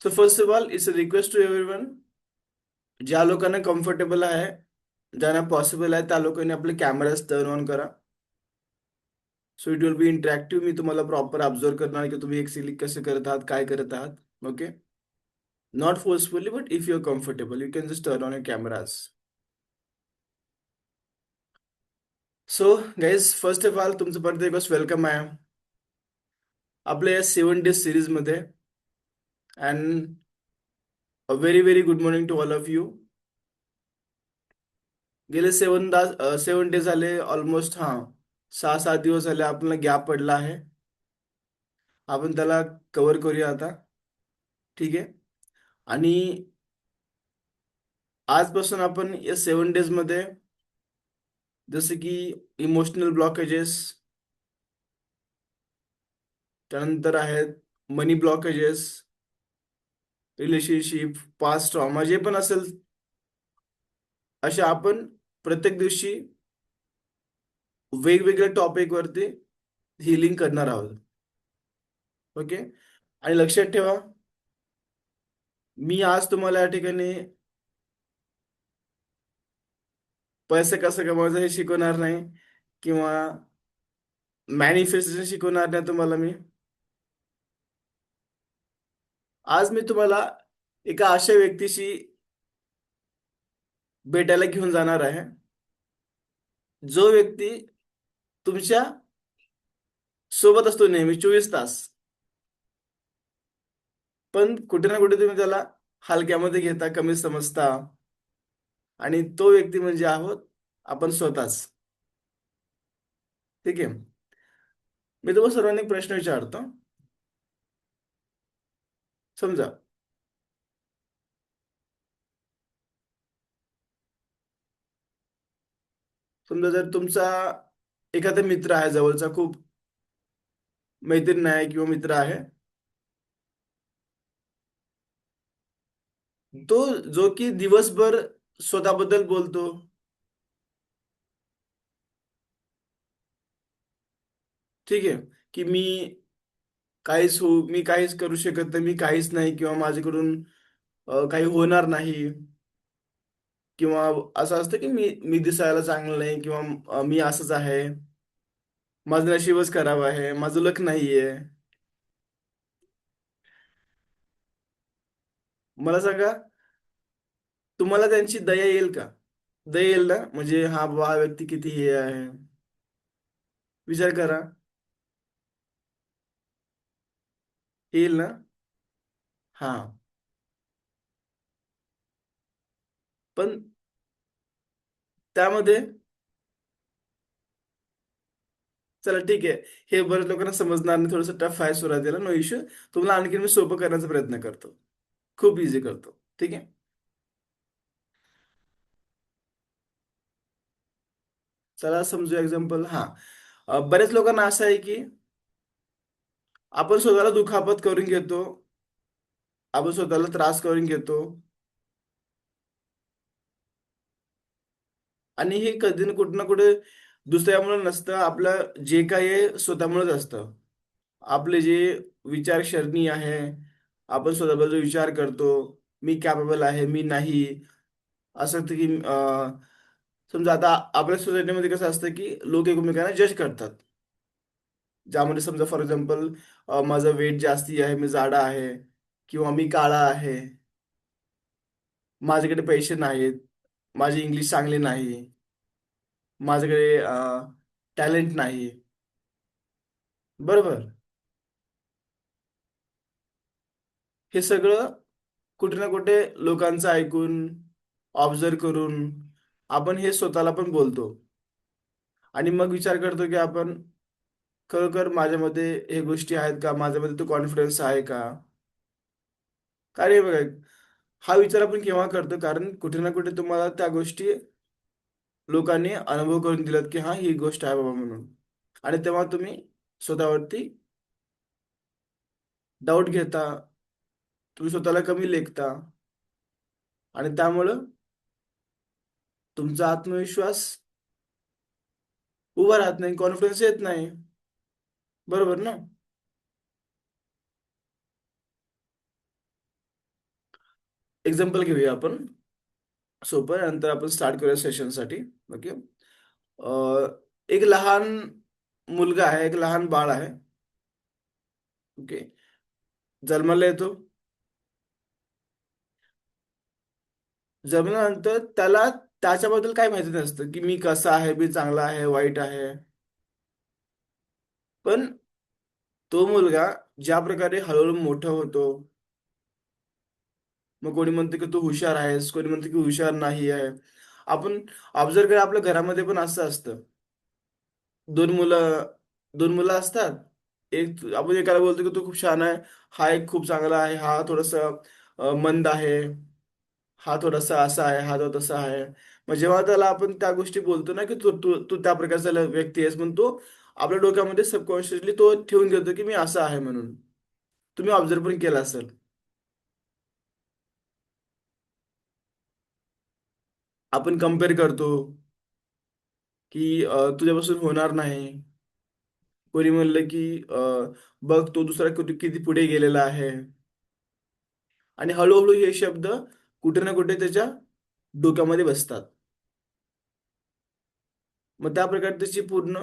So first of all it's a request to everyone, ज्या लोकांना comfortable आहे, ज्यांना पॉसिबल आहे त्या लोकांनी आपले कॅमेराज टर्न ऑन करा. So it will be interactive. मी तुम्हाला प्रॉपर ऑब्झर्व करणार की तुम्ही एक्च्युअली कसं करत आहात, काय करत आहात. Okay. Not forcefully, but if you are comfortable you can just turn on your cameras. So guys, first of all तुमचं परत एक वेलकम आहे आपल्या या 7 डेज सिरीजमध्ये. And a very very good morning to all of you. गेले 7 days झाले almost. हां, 6-7 दिवस झाले आपल्याला गॅप पडला आहे. आपण त्याला कव्हर करूया आता. ठीक आहे. आणि आजपासून आपण या 7 डेजमध्ये जसे की इमोशनल ब्लॉकेजेस, त्यानंतर आहेत मनी ब्लॉकेजेस, रिलेशनशिप, पास्ट ट्रॉमा, जे पण असेल, अशा आपण प्रत्येक दिवशी वेगवेगळ्या टॉपिकवरती हिलिंग करणार आहोत. ओके. आणि लक्षात ठेवा, मी आज तुम्हाला या ठिकाणी पैसे कसं कमवायचं हे शिकवणार नाही, किंवा मॅनिफेस्टेशन शिकवणार नाही तुम्हाला मी. आज मी तुम्हाला एका अशा व्यक्तीशी भेटायला घेऊन जाणार आहे, जो व्यक्ती तुमच्या सोबत असतो नेहमी 24 तास. पण कुठे ना कुठे तुम्ही त्याला हलक्यामध्ये घेता, कमी समजता. आणि तो व्यक्ती म्हणजे आहोत आपण स्वतःच. ठीक आहे. मी तुम्हाला सर्वांनी एक प्रश्न विचारतो. समजा समजा जर तुमचा एखादा मित्र आहे, जवळचा खूप मैत्रीण आहे किंवा मित्र आहे, तो जो की दिवसभर स्वतःबद्दल बोलतो. ठीक आहे. की मी काहीच करू शकत नाही, मी काहीच नाही, किंवा माझ्याकडून काही होणार नाही. किंवा असं असतं की मी दिसायला चांगलं नाही, किंवा मी असंच आहे, माझं नशीबच खराब आहे, माझं लक नाहीये. मला सांगा, तुम्हाला त्यांची दया येईल का? दया येईल ना? म्हणजे हा बाबा, हा व्यक्ती किती हे आहे. विचार करा. येईल ना? हा. पण त्यामध्ये, चला ठीक आहे, हे बऱ्याच लोकांना समजणार नाही, थोडंसं टफ आहे सुरुवातीला, नो इश्यू. तुम्हाला आणखी मी सोपं करण्याचा प्रयत्न करतो, खूप इझी करतो. ठीक आहे. चला समजू एक्झाम्पल. हा, बऱ्याच लोकांना असं आहे की आपण स्वतःला दुखापत करून घेतो, आपण स्वतःला त्रास करून घेतो. आणि हे कधी ना कुठे ना कुठे दुसऱ्यामुळे नसतं, आपलं जे काही आहे स्वतःमुळेच असतं. आपले जे विचारसरणी आहे, आपण स्वतःबद्दल विचार करतो, मी कॅपेबल आहे, मी नाही. असं असतं की समजा आता आपल्या सोसायटीमध्ये कसं असतं की लोक एकमेकांना जज करतात. ज्यामध्ये समजा फॉर एक्झाम्पल, माझं वेट जास्ती आहे, मी जाडा आहे, किंवा मी काळा आहे, माझ्याकडे पैसे नाहीत, माझी इंग्लिश चांगली नाही, माझ्याकडे टॅलेंट नाही. बरोबर. हे सगळं कुठे ना कुठे लोकांचं ऐकून, ऑब्झर्व करून आपण हे स्वतःला पण बोलतो. आणि मग विचार करतो की आपण खरोखर माझ्यामध्ये हे गोष्टी आहेत का, माझ्यामध्ये तो कॉन्फिडन्स आहे का. काय बघा, हा विचार आपण केव्हा करतो, कारण कुठे ना कुठे तुम्हाला त्या गोष्टी लोकांनी अनुभव करून दिलात की हा, ही गोष्ट आहे बाबा म्हणून. आणि तेव्हा तुम्ही स्वतःवरती डाऊट घेता, तुम्ही स्वतःला कमी लेखता. आणि त्यामुळं तुमचा आत्मविश्वास उभा राहत नाही, कॉन्फिडन्स येत नाही. बरोबर ना? एक्झाम्पल घेऊया आपण सोपं, नंतर आपण स्टार्ट करूया सेशनसाठी. ओके. एक लहान मुलगा आहे, एक लहान बाळ आहे. ओके. जन्माला येतो. जन्मल्यानंतर त्याला त्याच्याबद्दल काय माहिती नसतं की मी कसा आहे, मी चांगला आहे, वाईट आहे. पण तो मुलगा ज्या प्रकारे हळूहळू मोठा होतो, मग कोणी म्हणते की तू हुशार आहेस, कोणी म्हणते की हुशार नाही आहे. आपण ऑब्झर्व करा, आपल्या घरामध्ये पण असं असतं. दोन मुलं दोन मुलं असतात. एक आपण एकाला बोलतो की तू खूप छान आहे, हा एक खूप चांगला आहे, हा थोडासा मंद आहे, हा थोडासा असा आहे, हा तो तसा आहे. मग जेव्हा त्याला आपण त्या गोष्टी बोलतो ना की तू तू तू त्या प्रकारचा व्यक्ती आहेस, म्हणून तो आपल्या डोक्यामध्ये सबकॉन्शियसली तो ठेवून घेतो की मी असा आहे म्हणून. तुम्ही ऑब्झर्व पण केलं असेल. आपण कम्पेअर करतो की तुझ्यापासून होणार नाही. कोणी म्हणलं की बघ तो दुसरा किती किती पुढे गेलेला आहे. आणि हळूहळू हे शब्द कुठे ना कुठे त्याच्या डोक्यामध्ये बसतात. मग त्या प्रकारे त्याची पूर्ण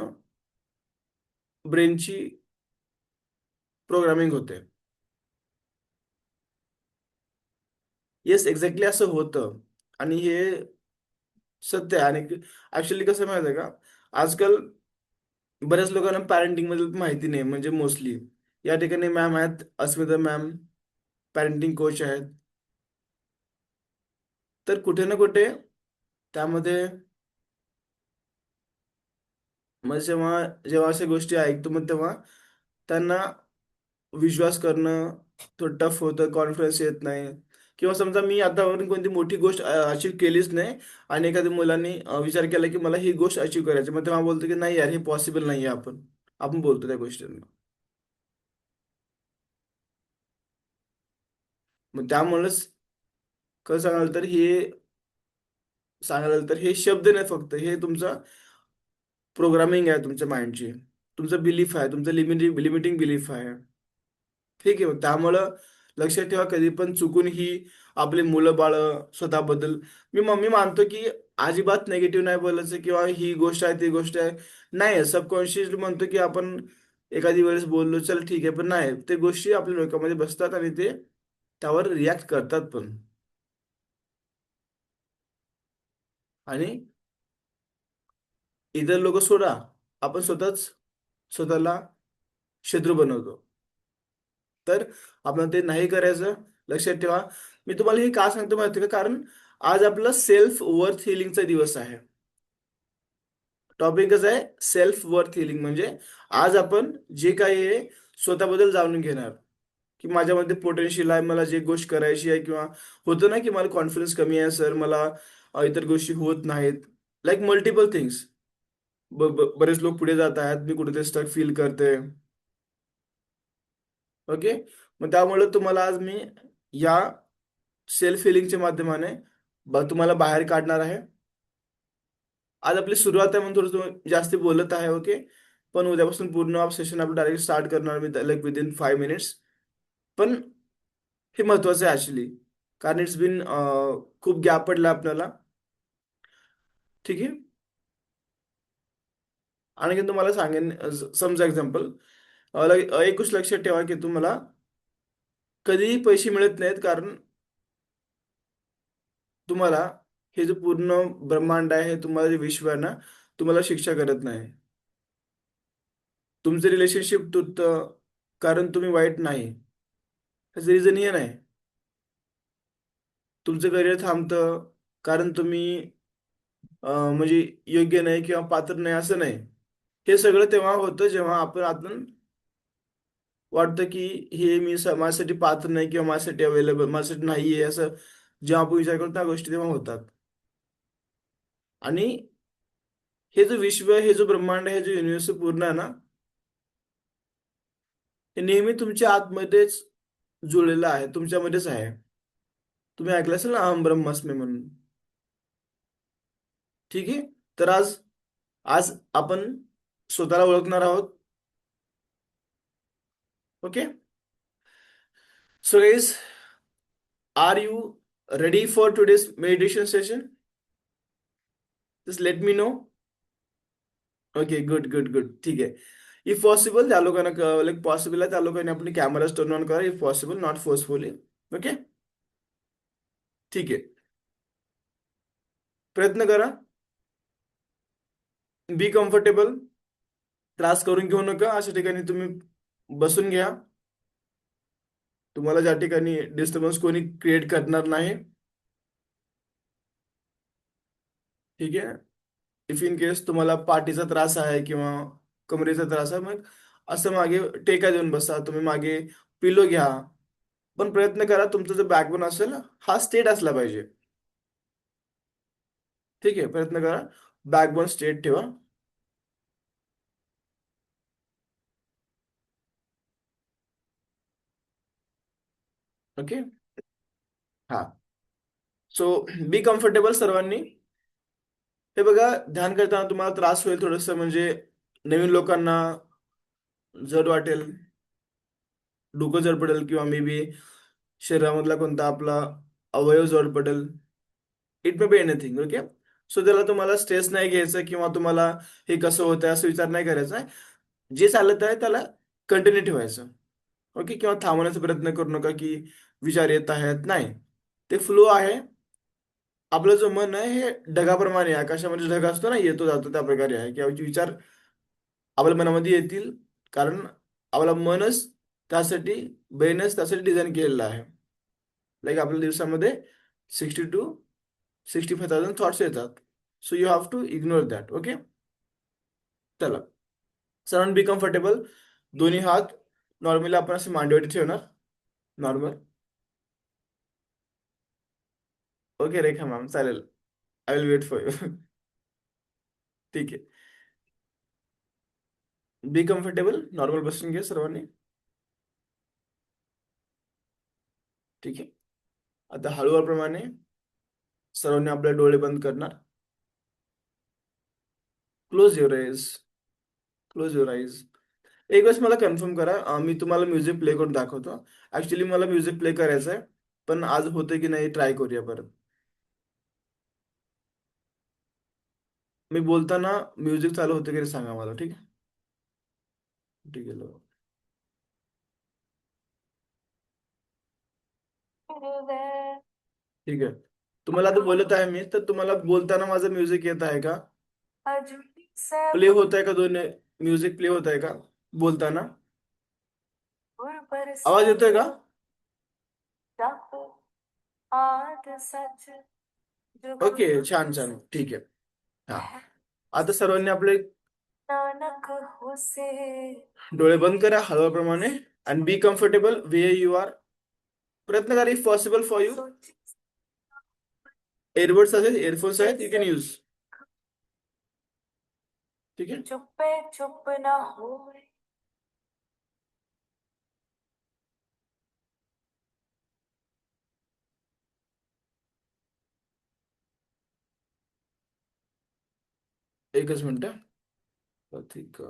ब्रेनची प्रोग्रामिंग होते. येस, एक्झॅक्टली असं होतं. आणि हे सत्य आहे. आणि ऍक्च्युली कसं माहिती आहे का, आजकाल बऱ्याच लोकांना पॅरेंटिंग बद्दल माहिती नाही, म्हणजे मोस्टली. या ठिकाणी मॅम आहेत, अस्मिता मॅम, पॅरेंटिंग कोच आहेत. तर कुठे ना कुठे त्यामध्ये, मग जेव्हा जेव्हा अशा गोष्टी ऐकतो, मग तेव्हा त्यांना विश्वास करणं थोडं टफ होतं, कॉन्फिडन्स येत नाही. किंवा समजा मी आतावरून कोणती मोठी गोष्ट अचीव केलीच नाही, आणि एखाद्या मुलांनी विचार केला की मला ही गोष्ट अचीव करायची, मग तेव्हा बोलतो की नाही यार, हे पॉसिबल नाही आहे. आपण आपण बोलतो त्या गोष्टींना. मग त्यामुळेच कसं सांगायला तर हे शब्द नाही, फक्त हे तुमचं प्रोग्रामिंग आहे तुमच्या माइंडची. तुमचं बिलीफ आहे, तुमचं लिमिटिंग बिलीफ आहे. ठीक आहे. त्यामुळं लक्षात ठेवा, कधी पण चुकून ही आपली मुलं बाळ स्वतःबद्दल, मी मानतो की अजिबात नेगेटिव्ह नाही बोलायचं किंवा ही गोष्ट आहे ती गोष्ट आहे. नाही, सबकॉन्शियसली म्हणतो की आपण एखादी वेळेस बोललो चल ठीक आहे, पण नाही, ते गोष्टी आपल्या डोक्यामध्ये बसतात आणि ते त्यावर रिॲक्ट करतात पण. आणि इतर लोक सोडा, आपण स्वतःला शत्रू बनवतो. तर आपण ते नाही करायचं. लक्षात ठेवा. मी तुम्हाला हे का सांगतो माहिती का, कारण आज आपला सेल्फ वर्थ हिलिंगचा दिवस आहे. टॉपिकच आहे सेल्फ वर्थ हिलिंग. म्हणजे आज आपण जे काही आहे स्वतःबद्दल जाणून घेणार, की माझ्यामध्ये पोटेन्शियल आहे, मला जे गोष्ट करायची आहे, किंवा होतं ना की मला कॉन्फिडन्स कमी आहे सर, मला इतर गोष्टी होत नाहीत. Like multiple things. बरेच लोक पुढे जात आहेत, मी कुठेतरी स्टक फील करते. ओके. मग त्यामुळे तुम्हाला आज मी या सेल्फ हिलिंगच्या माध्यमाने तुम्हाला बाहेर काढणार आहे. आज आपली सुरुवात आहे म्हणून थोडं जास्ती बोलत आहे. ओके. पण उद्यापासून पूर्ण सेशन आपण डायरेक्ट स्टार्ट करणार मी, लाईक विदिन 5 मिनिट्स. पण हे महत्वाचं आहे ऍक्च्युली, कारण इट्स बिन खूप गॅप पडला आपल्याला. ठीक आहे. आणखी तुम्हाला सांगेन, समजा एक्झाम्पल, एक गोष्ट लक्षात ठेवा की तुम्हाला कधीही पैसे मिळत नाहीत, कारण तुम्हाला हे जे पूर्ण ब्रह्मांड आहे, हे तुम्हाला जे विश्व आहे ना, तुम्हाला शिक्षा करत नाही. तुमचं रिलेशनशिप तुटतं कारण तुम्ही वाईट नाही, ह्याचं रिझन हे नाही. तुमचं करिअर थांबतं कारण तुम्ही म्हणजे योग्य नाही किंवा पात्र नाही, असं नाही. हे सगळं तेव्हा होतं जेव्हा आपण वाटतं की हे माझ्यासाठी पात्र नाही, किंवा माझ्यासाठी अवेलेबल, माझ्यासाठी नाही आहे, असं जेव्हा आपण विचार करतो त्या गोष्टी तेव्हा होतात. आणि हे जो विश्व, हे जो ब्रह्मांड, हे जो युनिव्हर्स पूर्ण आहे ना, हे नेहमी तुमच्या आतमध्येच जुळलेलं आहे, तुमच्यामध्येच आहे. तुम्ही ऐकलं असेल ना, अहम ब्रह्मास्मी म्हणून. ठीक आहे. तर आज आज आपण स्वतःला ओळखणार आहोत. Okay. So guys, are you ready for today's meditation session? Just let me know. Okay, good good good, ठीक आहे. इफ पॉसिबल त्या लोकांना, लाईक पॉसिबल आहे त्या लोकांनी आपली कॅमेरा टर्न ऑन करा, if possible, not forcefully. Okay, ठीक आहे. प्रयत्न करा. Be comfortable. त्रास करून घेऊ नका. अशा ठिकाणी तुम्ही बसून घ्या. तुम्हाला ज्या ठिकाणी डिस्टर्बन्स कोणी क्रिएट करणार नाही. ठीक आहे. इफ इन केस तुम्हाला पाठीचा त्रास आहे किंवा कमरेचा त्रास आहे, मग असं मागे टेका देऊन बसा. तुम्ही मागे पिलो घ्या. पण प्रयत्न करा तुमचा जो बॅकबोन असेल हा स्ट्रेट असला पाहिजे. ठीक आहे, प्रयत्न करा बॅकबोन स्ट्रेट ठेवा. ओके. हा. सो बी कम्फर्टेबल सर्वांनी. हे बघा, ध्यान करताना तुम्हाला त्रास होईल थोडंसं, म्हणजे नवीन लोकांना जड वाटेल, डोकं जड पडेल, किंवा मे बी शरीरामधला कोणता आपला अवयव जड पडेल. It may be anything. Okay. So त्याला तुम्हाला स्ट्रेस नाही घ्यायचा, किंवा तुम्हाला हे कसं होतंय असं विचार नाही करायचा आहे. जे चालत आहे त्याला कंटिन्यू ठेवायचं. ओके. किंवा थांबवण्याचा प्रयत्न करू नका की विचार येत आहेत, नाही. ते फ्लो आहे. आपलं जो मन आहे हे ढगाप्रमाणे आहे. आकाशामध्ये ढग असतो ना, येतो जातो, त्या प्रकारे आहे की विचार आपल्या मनामध्ये येतील. कारण आपला मनच त्यासाठी, ब्रेनच त्यासाठी डिझाईन केलेलं आहे. लाईक आपल्या दिवसामध्ये 60 to 65,000 थॉट्स येतात. So you have to ignore that. Okay. चला, सर्वांना बी कम्फर्टेबल. दोन्ही हात नॉर्मली आपण असे मांडीवरती ठेवणार. नॉर्मल. ओके रेखा मॅम, चालेल. I will wait for you. ठीक आहे. बी कम्फर्टेबल, नॉर्मल बसून घ्या सर्वांनी. ठीक आहे. आता हळूवारप्रमाणे सर्वांनी आपले डोळे बंद करणार. Close your eyes. Close your eyes. एक वेळेस मला कन्फर्म करा. मी तुम्हाला म्युझिक प्ले करून दाखवतो. ऍक्च्युली मला म्युझिक प्ले करायचं आहे, पण आज होतं की नाही ट्राय करूया परत. मी बोलताना म्युझिक चालू होतं की नाही सांगा मला. ठीक आहे. ठीक आहे. ठीक आहे. तुम्हाला आता बोलत आहे मी, तर तुम्हाला बोलताना माझं म्युझिक येत आहे का? प्ले होत आहे का दोन्ही? म्युझिक प्ले होत आहे का बोलताना? आवाज येतोय का? ओके, छान छान, ठीक आहे. हा. आता सर्वांनी आपले डोळे बंद करा हळूप्रमाणे. And be comfortable way you are. प्रयत्न करा, if possible for you. Earbuds असेल, एअरफोन्स आहेत, यू कॅन यूज. ठीक आहे. एकच मिनिट. ठीक.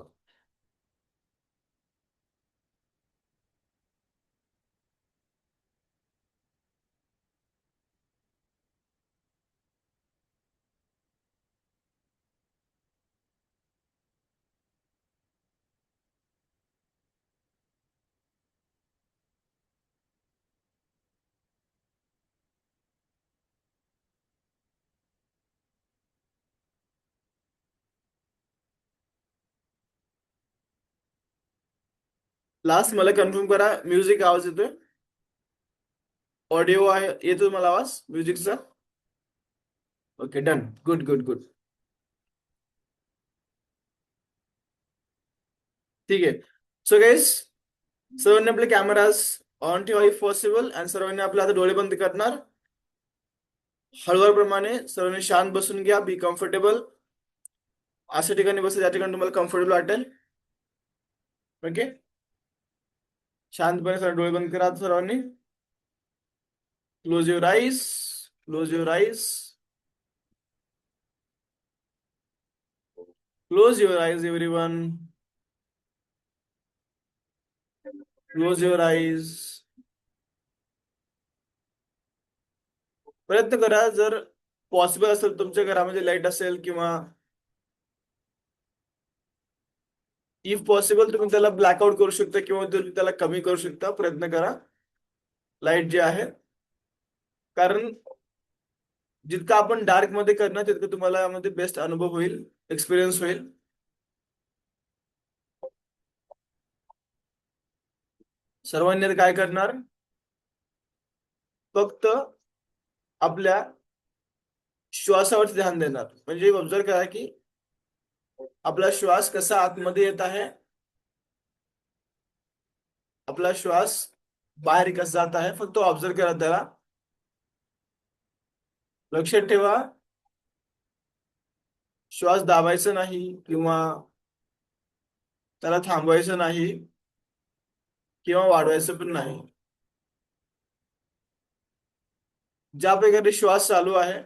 लास्ट मला कन्फर्म करा, म्युझिक आवाज येतोय? ऑडिओ आहे, येतो मला आवाज म्युझिकचा? Okay, done. Good good good. ठीक आहे. सो गाईस, सर्वांनी आपले कॅमेराज ऑन ठेवा इफ पॉसिबल, आणि सर्वांनी आपले आता डोळे बंद करणार. हळूवारप्रमाणे सर्वांनी शांत बसून घ्या. Be comfortable. अशा ठिकाणी बसा ज्या ठिकाणी तुम्हाला कम्फर्टेबल वाटेल. ओके. शांतपणे सर्व डोळे बंद करा सर्वांनी. Close your eyes. Close your eyes. Close your eyes everyone. Close your eyes. प्रयत्न करा, जर पॉसिबल असेल तुमच्या घरामध्ये लाईट असेल किंवा इफ पॉसिबल तुम्ही त्याला ब्लॅकआउट करू शकता किंवा तुम्ही त्याला कमी करू शकता. प्रयत्न करा लाईट जी आहे, कारण जितकं आपण डार्क मध्ये करणार तितकं तुम्हाला यामध्ये बेस्ट अनुभव होईल, एक्सपिरियन्स होईल. सर्वांनी आता काय करणार, फक्त आपल्या श्वासावरती ध्यान देणार. म्हणजे ऑब्झर्व करा की आपला श्वास कसा आतमध्ये येत आहे, आपला श्वास बाहेर कसा जात आहे, फक्त ऑब्झर्व करा त्याला. लक्षात ठेवा, श्वास दाबायचा नाही किंवा त्याला थांबवायचं नाही किंवा वाढवायचं पण नाही. ज्या प्रकारे श्वास चालू आहे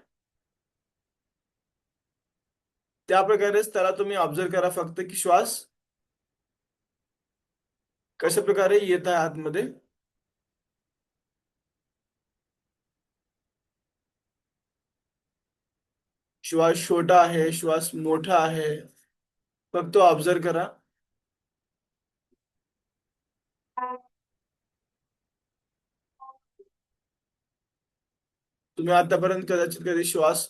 त्या प्रकारेच त्याला तुम्ही ऑब्झर्व करा, फक्त की श्वास कशा प्रकारे येत आहे आतमध्ये. श्वास छोटा आहे, श्वास मोठा आहे, फक्त ऑब्झर्व करा. तुम्ही आतापर्यंत कदाचित कधी श्वास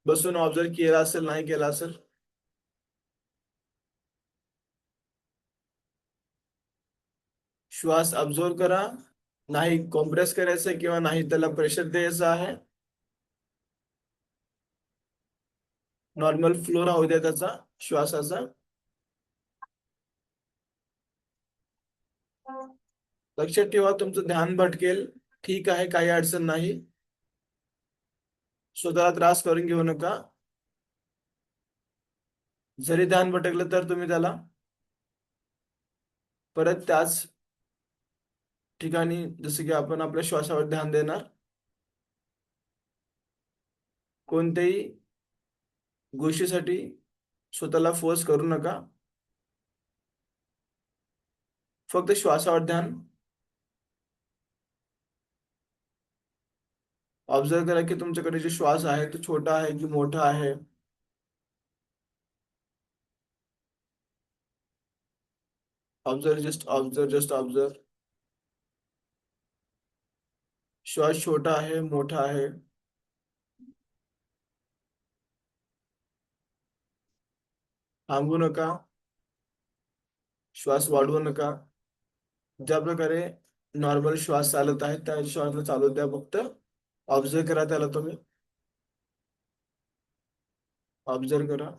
बसून ऑब्झर्व केला असेल, नाही केला असेल. श्वास ऑब्झर्व करा, नाही कॉम्प्रेस करायचं किंवा नाही त्याला प्रेशर द्यायचं आहे. नॉर्मल फ्लो राहू द्या त्याचा श्वासाचा. लक्षात ठेवा, तुमचं ध्यान भटकेल, ठीक आहे, काही अडचण नाही. स्वतःला त्रास करून घेऊ नका. जरी ध्यान भटकलं तर तुम्ही त्याला परत त्याच ठिकाणी, जसं की आपण आपल्या श्वासावर ध्यान देणार. कोणत्याही गोष्टीसाठी स्वतःला फोर्स करू नका, फक्त श्वासावर ध्यान. ऑब्झर्व करा की तुमच्याकडे जो श्वास आहे तो छोटा आहे की मोठा आहे. Observe, just observe, just observe. श्वास छोटा आहे, मोठा आहे. थांबू नका, श्वास वाढवू नका. ज्या प्रकारे नॉर्मल श्वास चालत आहे त्या श्वासला चालू द्या, फक्त ऑब्झर्व करा त्याला तुम्ही. ऑब्झर्व करा.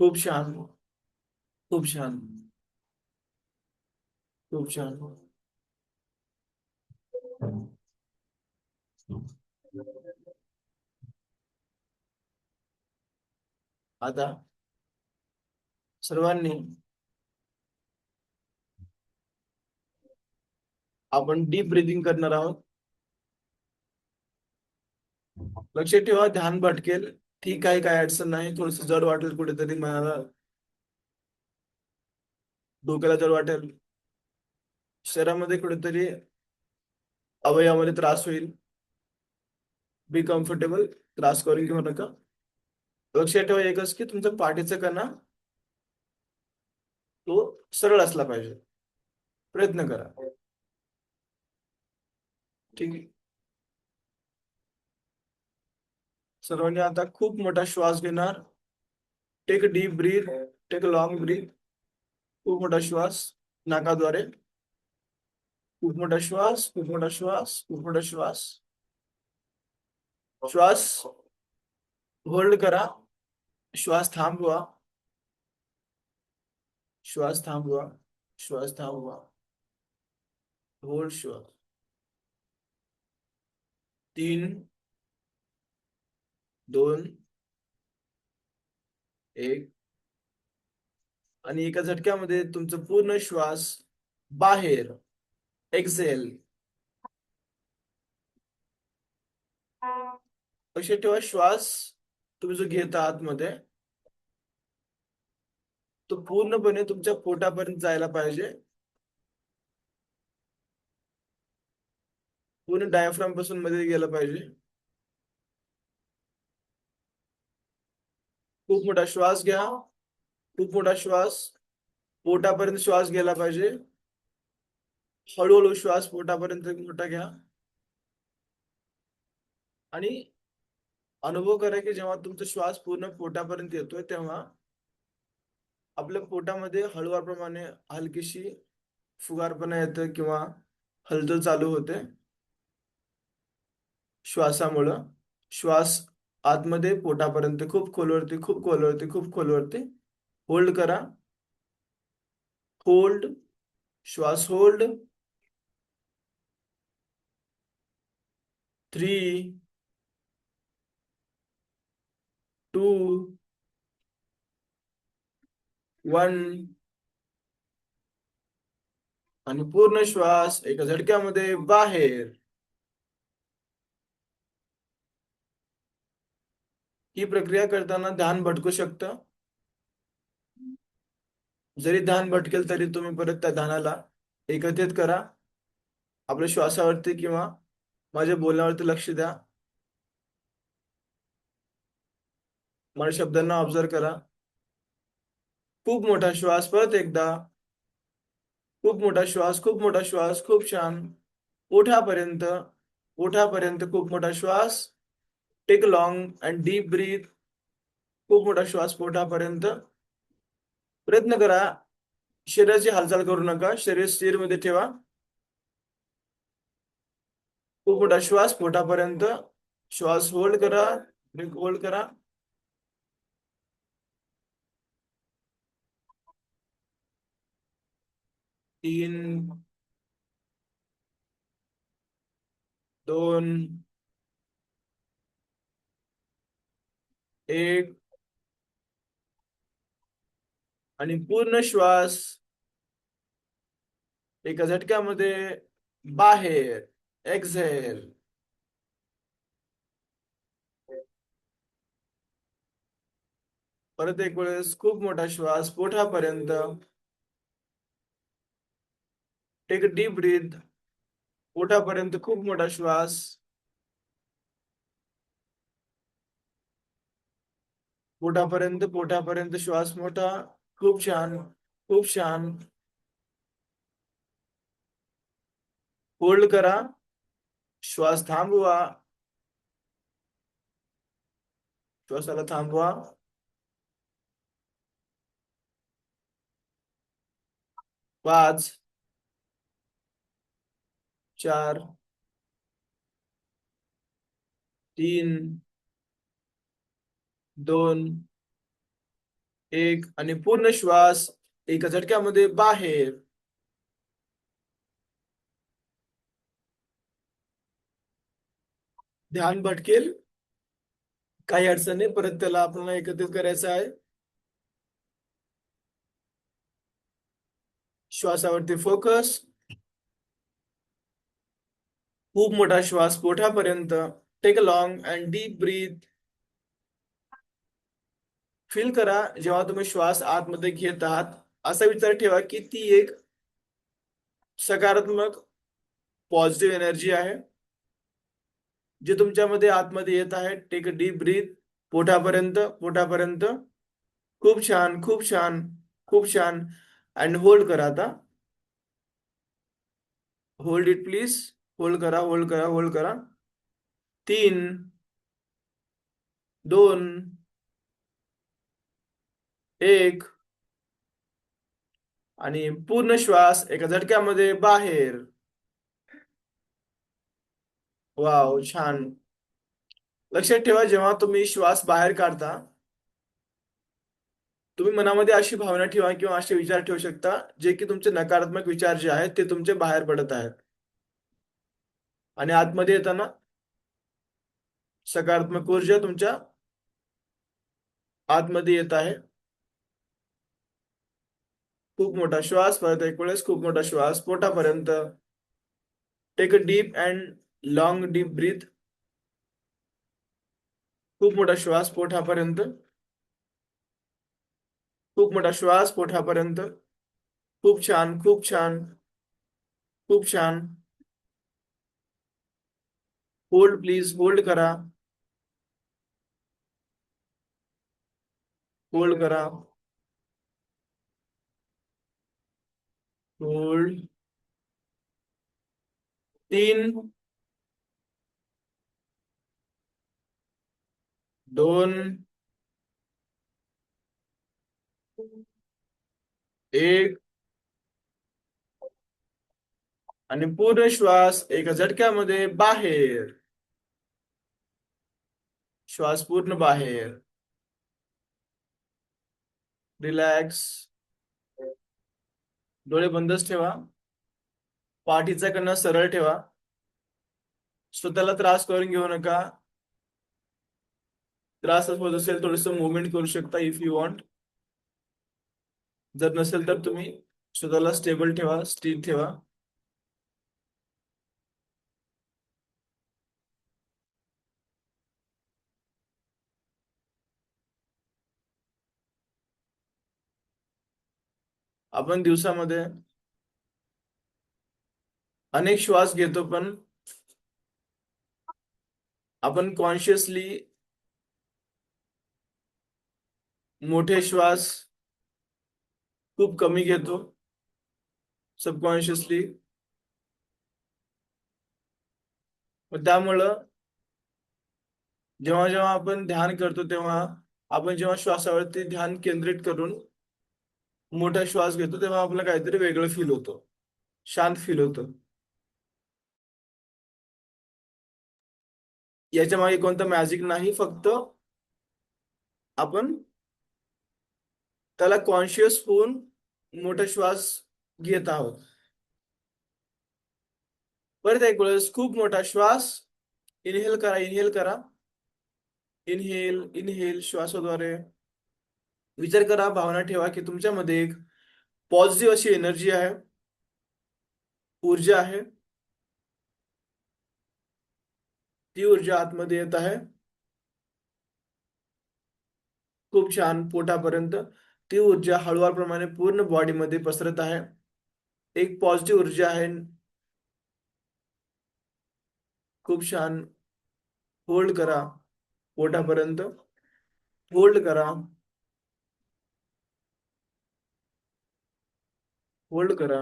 खूप छान, खूप छान, खूप छान. आता सर्वांनी आपण डीप ब्रिदिंग करणार आहोत. लक्षात ठेवा, ध्यान भटकेल, ठीक आहे, काय अडचण नाही. थोडस जड वाटेल कुठेतरी, मला डोक्याला जड वाटेल, शरीरामध्ये कुठेतरी अवयवामध्ये त्रास होईल. बी कम्फर्टेबल, त्रास करून घेऊ नका. लक्षात ठेवा एकच की तुमचा पाठीचा कणा तो सरळ असला पाहिजे. प्रयत्न करा, ठीक आहे. सर्वांनी आता खूप मोठा श्वास घेणार. Take a deep breath, take a long breath. खूप मोठा श्वास नाकाद्वारे. खूप मोठा श्वास, खूप मोठा श्वास, खूप मोठा श्वास. श्वास होल्ड करा, श्वास थांबवा, श्वास थांबवा, श्वास थांबवा. होल्ड श्वास. 3, 2, 1. आणि एका झटक्यामध्ये तुमचं पूर्ण श्वास बाहेर, एक्सेल. लक्षात ठेवा, श्वास तुम्ही जो घेता आतमध्ये तो पूर्णपणे तुमच्या पोटापर्यंत जायला पाहिजे. पूर्ण डायफ्राम पासून मध्ये गेला पाहिजे. खूप मोठा श्वास घ्या. खूप मोठा श्वास. पोटापर्यंत श्वास गेला पाहिजे. हळूहळू श्वास पोटापर्यंत मोठा घ्या. आणि अनुभव करा की जेव्हा तुमचा श्वास पूर्ण पोटापर्यंत येतोय तेव्हा आपल्या पोटामध्ये हळूवारप्रमाणे हलकीशी फुगारपणा येतं किंवा हलचल चालू होते श्वासामुळं. श्वास आतमध्ये पोटापर्यंत खूप खोलवरती, खूप खोलवरती, खूप खोलवरती. होल्ड करा. होल्ड. श्वास होल्ड. 3, 2, 1. आणि पूर्ण श्वास एका झटक्यामध्ये बाहेर. ही प्रक्रिया करताना ध्यान भटकू शकतं. जरी ध्यान भटकेल तरी तुम्ही परत त्या ध्यानाला एकत्रित करा. आपल्या श्वासावरती किंवा माझ्या बोलण्यावरती लक्ष द्या. माझ्या शब्दांना ऑब्झर्व करा. खूप मोठा श्वास परत एकदा. खूप मोठा श्वास, खूप मोठा श्वास. खूप छान. ओठापर्यंत. ओठापर्यंत खूप मोठा श्वास. Take long and deep breath. खूप मोठा श्वास पोटापर्यंत. प्रयत्न करा. शरीराची हालचाल करू नका. शरीर स्थिरमध्ये ठेवा. खूप मोठा श्वास पोटापर्यंत. श्वास होल्ड करा. ब्रेक होल्ड करा. 3, 2, 1. आणि पूर्ण श्वास एका झटक्यामध्ये बाहेर. एक्झेल. परत एक वेळेस खूप मोठा श्वास पोटापर्यंत. Take deep breath. पोटापर्यंत खूप मोठा श्वास. पोटापर्यंत, पोटापर्यंत श्वास मोठा. खूप छान. खूप छान. होल्ड करा. श्वास थांबवा. श्वासाला थांबवा. 5, 4, 3, 2, 1. आणि पूर्ण श्वास एका झटक्यामध्ये बाहेर. ध्यान भटकेल, काही अडचण नाही. परत त्याला आपल्याला एकत्रित करायचं आहे. श्वासावरती फोकस. खूप मोठा श्वास पोटापर्यंत. Take a long and deep breath. Feel करा जेव्हा तुम्ही श्वास आतमध्ये घेत आहात असा विचार ठेवा की ती एक सकारात्मक पॉझिटिव्ह एनर्जी आहे जे तुमच्यामध्ये आतमध्ये येत आहे. Take a deep breath. पोटापर्यंत, पोटापर्यंत. खूप छान. खूप छान. खूप छान. अँड होल्ड करा आता. Hold it please. होल्ड करा. होल्ड करा. होल्ड करा. 3, 2, 1. आणि पूर्ण श्वास एका झटक्यामध्ये बाहेर. वाव, छान. लक्षात ठेवा जेव्हा तुम्ही श्वास बाहेर काढता तुम्ही मनामध्ये अशी भावना ठेवा किंवा असे विचार ठेवू शकता जे की तुमचे नकारात्मक विचार जे आहेत ते तुमचे बाहेर पडत आहेत. आणि आतमध्ये येताना सकारात्मक ऊर्जा तुमच्या आतमध्ये येत आहे. खूप मोठा श्वास परत एक वेळेस. खूप मोठा श्वास पोटापर्यंत. Take a deep and long deep breath. खूप मोठा श्वास पोटापर्यंत. खूप मोठा श्वास पोटापर्यंत. खूप छान. खूप छान. खूप छान. होल्ड प्लीज, होल्ड करा. होल्ड करा. होल्ड. 3, 2, 1. आणि पूर्ण श्वास एका झटक्यामध्ये बाहेर. श्वास पूर्ण बाहेर. रिलॅक्स. डोळे बंदच ठेवा. पाठीचा कणा सरळ ठेवा. स्वतःला त्रास करून घेऊ नका. त्रास होत असेल थोडस मुवमेंट करू शकता इफ यू वॉन्ट. जर नसेल तर तुम्ही स्वतःला स्टेबल ठेवा, स्थिर ठेवा. आपण दिवसामध्ये अनेक श्वास घेतो, पण आपण कॉन्शियसली मोठे श्वास खूप कमी घेतो, सबकॉन्शियसली. त्यामुळं जेव्हा जेव्हा आपण ध्यान करतो, तेव्हा आपण जेव्हा श्वासावरती ध्यान केंद्रित करून मोठा श्वास घेतो, तेव्हा आपल्याला काहीतरी वेगळं फील होतं, शांत फील होतं. याच्या मागे कोणतं मॅजिक नाही, फक्त आपण त्याला कॉन्शियस होऊन मोठा श्वास घेत आहोत. परत एक वेळेस खूप मोठा श्वास इनहेल करा, इनहेल करा. इनहेल, इनहेल श्वासाद्वारे. विचार करा, भावना ठेवा की तुमच्यामध्ये एक पॉझिटिव्ह अशी एनर्जी आहे, ऊर्जा आहे. ती ऊर्जा आतमध्ये येत आहे, खूप छान, पोटापर्यंत. ती ऊर्जा हळुवारप्रमाणे पूर्ण बॉडीमध्ये पसरत आहे. एक पॉझिटिव्ह ऊर्जा आहे. खूप छान. होल्ड करा पोटापर्यंत. होल्ड करा. होल्ड करा.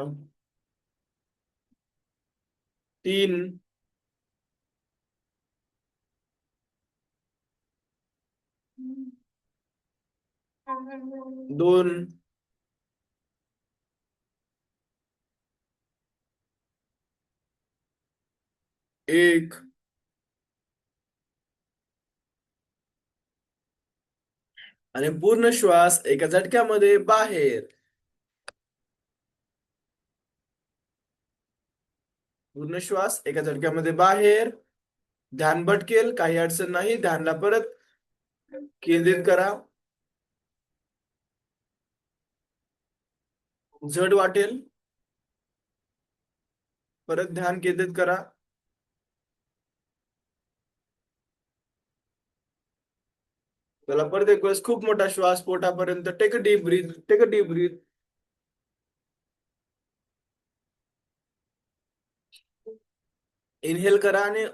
3, 2, 1. आणि पूर्ण श्वास एका झटक्यामध्ये बाहेर. पूर्ण श्वास एका झटक्यामध्ये बाहेर. ध्यान भटकेल, काही अडचण नाही. ध्यानला परत केंद्रित करा. जड वाटेल, परत ध्यान केंद्रित करा. त्याला परत एक वेळेस खूप मोठा श्वास पोटापर्यंत. Take a deep breath, take a deep breath. Inhale करा आणि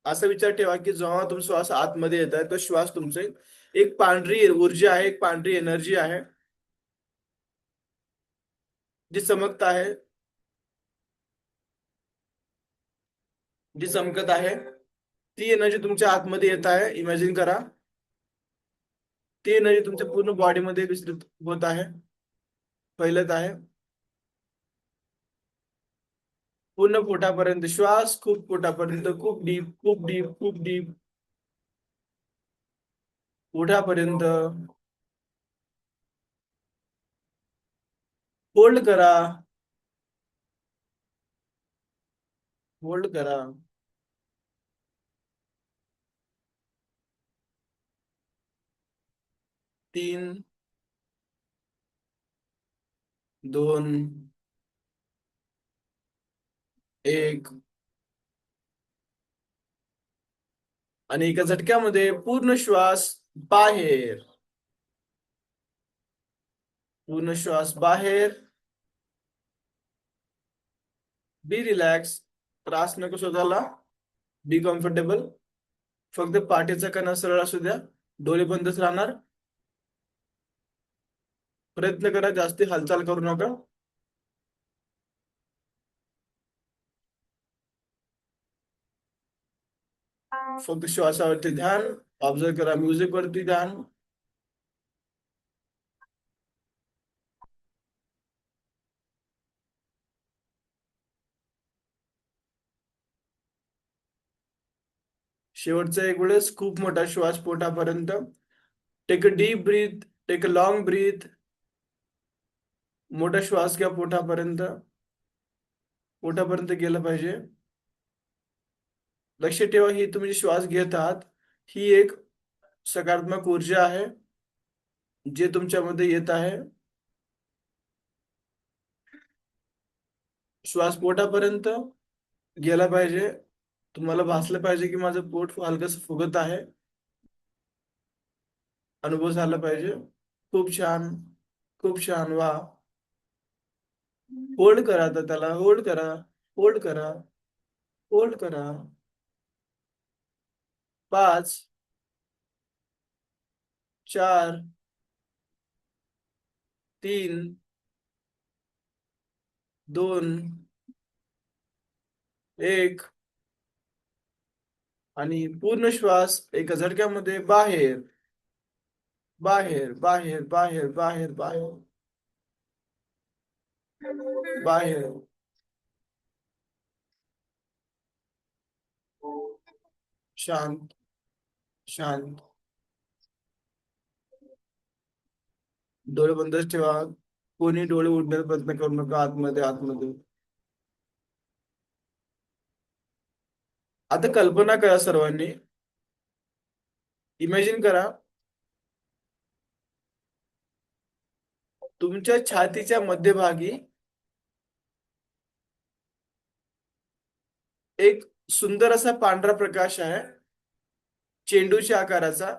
असा विचार ठेवा की जेव्हा तुमचा श्वास आतमध्ये येत आहे, तो श्वास तुमचे एक पांढरी ऊर्जा आहे, एक पांढरी एनर्जी आहे, जी चमकत आहे, जी चमकत आहे. ती एनर्जी तुमच्या आतमध्ये येत आहे. इमॅजिन करा, ती एनर्जी तुमच्या पूर्ण बॉडीमध्ये विस्तृत होत आहे, फैलत आहे. पूर्ण पोटापर्यंत श्वास, खूप पोटापर्यंत, खूप डीप, खूप डीप, खूप डीप. पोटापर्यंत. होल्ड करा. होल्ड करा. 3, 2, 1. आणि एका झटक्यामध्ये पूर्ण श्वास बाहेर. पूर्ण श्वास बाहेर. बी रिलॅक्स. त्रास नको स्वतःला. Be comfortable. फक्त पाठीचा कणा सरळ असू द्या. डोळे बंदच राहणार. प्रयत्न करा, जास्ती हालचाल करू नका. फक्त श्वासावरती ध्यान. ऑब्झर्व करा, म्युझिक वरती ध्यान. शेवटचा एक वेळेस खूप मोठा श्वास पोटापर्यंत. Take a deep breath. Take a long breath. मोठा श्वास घ्या पोटापर्यंत. पोटापर्यंत गेलं पाहिजे. लक्ष ठेवा, ही तुम्ही जी श्वास घेत आहात, ही एक सकारात्मक ऊर्जा आहे जे तुमच्यामध्ये येत आहे. श्वास पोटापर्यंत गेला पाहिजे. तुम्हाला भासलं पाहिजे की माझं पोट हलकस फुगत आहे. अनुभव झाला पाहिजे. खूप छान. खूप छान. वा. होल्ड करा, आता त्याला होल्ड करा. होल्ड करा. होल्ड करा. 5, 4, 3, 2, 1. आणि पूर्ण श्वास एका झटक्यामध्ये बाहेर, बाहेर, बाहेर, बाहेर, बाहेर, बाहेर, बाहेर. शांत. शांत. डोळे बंदच ठेवा. कोणी डोळे उघडण्याचा प्रयत्न करू नका. आतमध्ये, आतमध्ये. आता कल्पना करा सर्वांनी. इमॅजिन करा, तुमच्या छातीच्या मध्यभागी एक सुंदर असा पांढरा प्रकाश आहे, चेंडूच्या आकाराचा,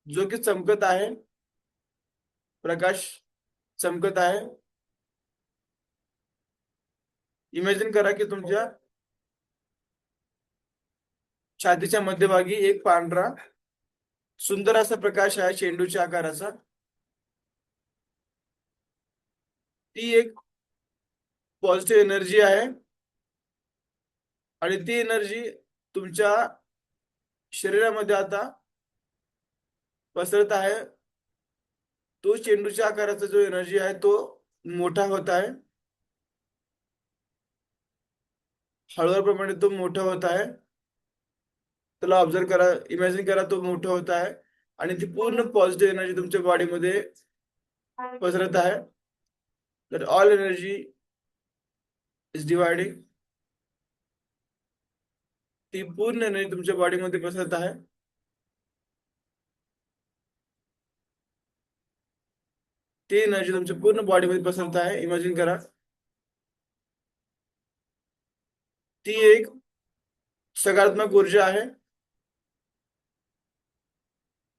जो की चमकत आहे. प्रकाश चमकत आहे. इमॅजिन करा की तुमच्या छातीच्या मध्यभागी एक पांढरा सुंदर असा प्रकाश आहे, चेंडूच्या आकाराचा. ती एक पॉझिटिव्ह एनर्जी आहे. आणि ती एनर्जी तुमच्या शरीरामध्ये आता पसरत आहे. तो चेंडूच्या आकाराचा जो एनर्जी आहे तो मोठा होत आहे. हळूहळूप्रमाणे तो मोठा होत आहे. त्याला ऑब्झर्व करा, इमॅजिन करा, तो मोठा होत आहे. आणि ती पूर्ण पॉझिटिव्ह एनर्जी तुमच्या बॉडीमध्ये पसरत आहे. तर ऑल एनर्जी इज डिवायडिंग. ती पूर्ण एनर्जी तुमच्या बॉडीमध्ये पसरत आहे. ती एनर्जी तुमच्या पूर्ण बॉडीमध्ये पसरत आहे. इमॅजिन करा. ती एक सकारात्मक ऊर्जा आहे.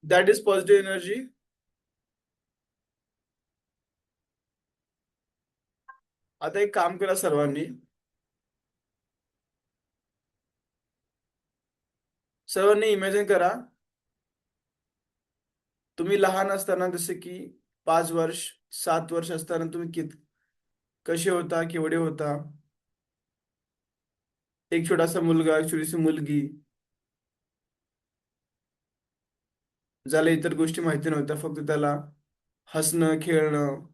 That is positive energy. आता एक काम करा सर्वांनी. सर्वांनी इमॅजिन करा, तुम्ही लहान असताना, जसे की 5 वर्ष, 7 वर्ष असताना तुम्ही कसे होता, केवढे होता. एक छोटासा मुलगा, एक छोटीशी मुलगी, ज्याला इतर गोष्टी माहिती नव्हत्या, फक्त त्याला हसणं, खेळणं,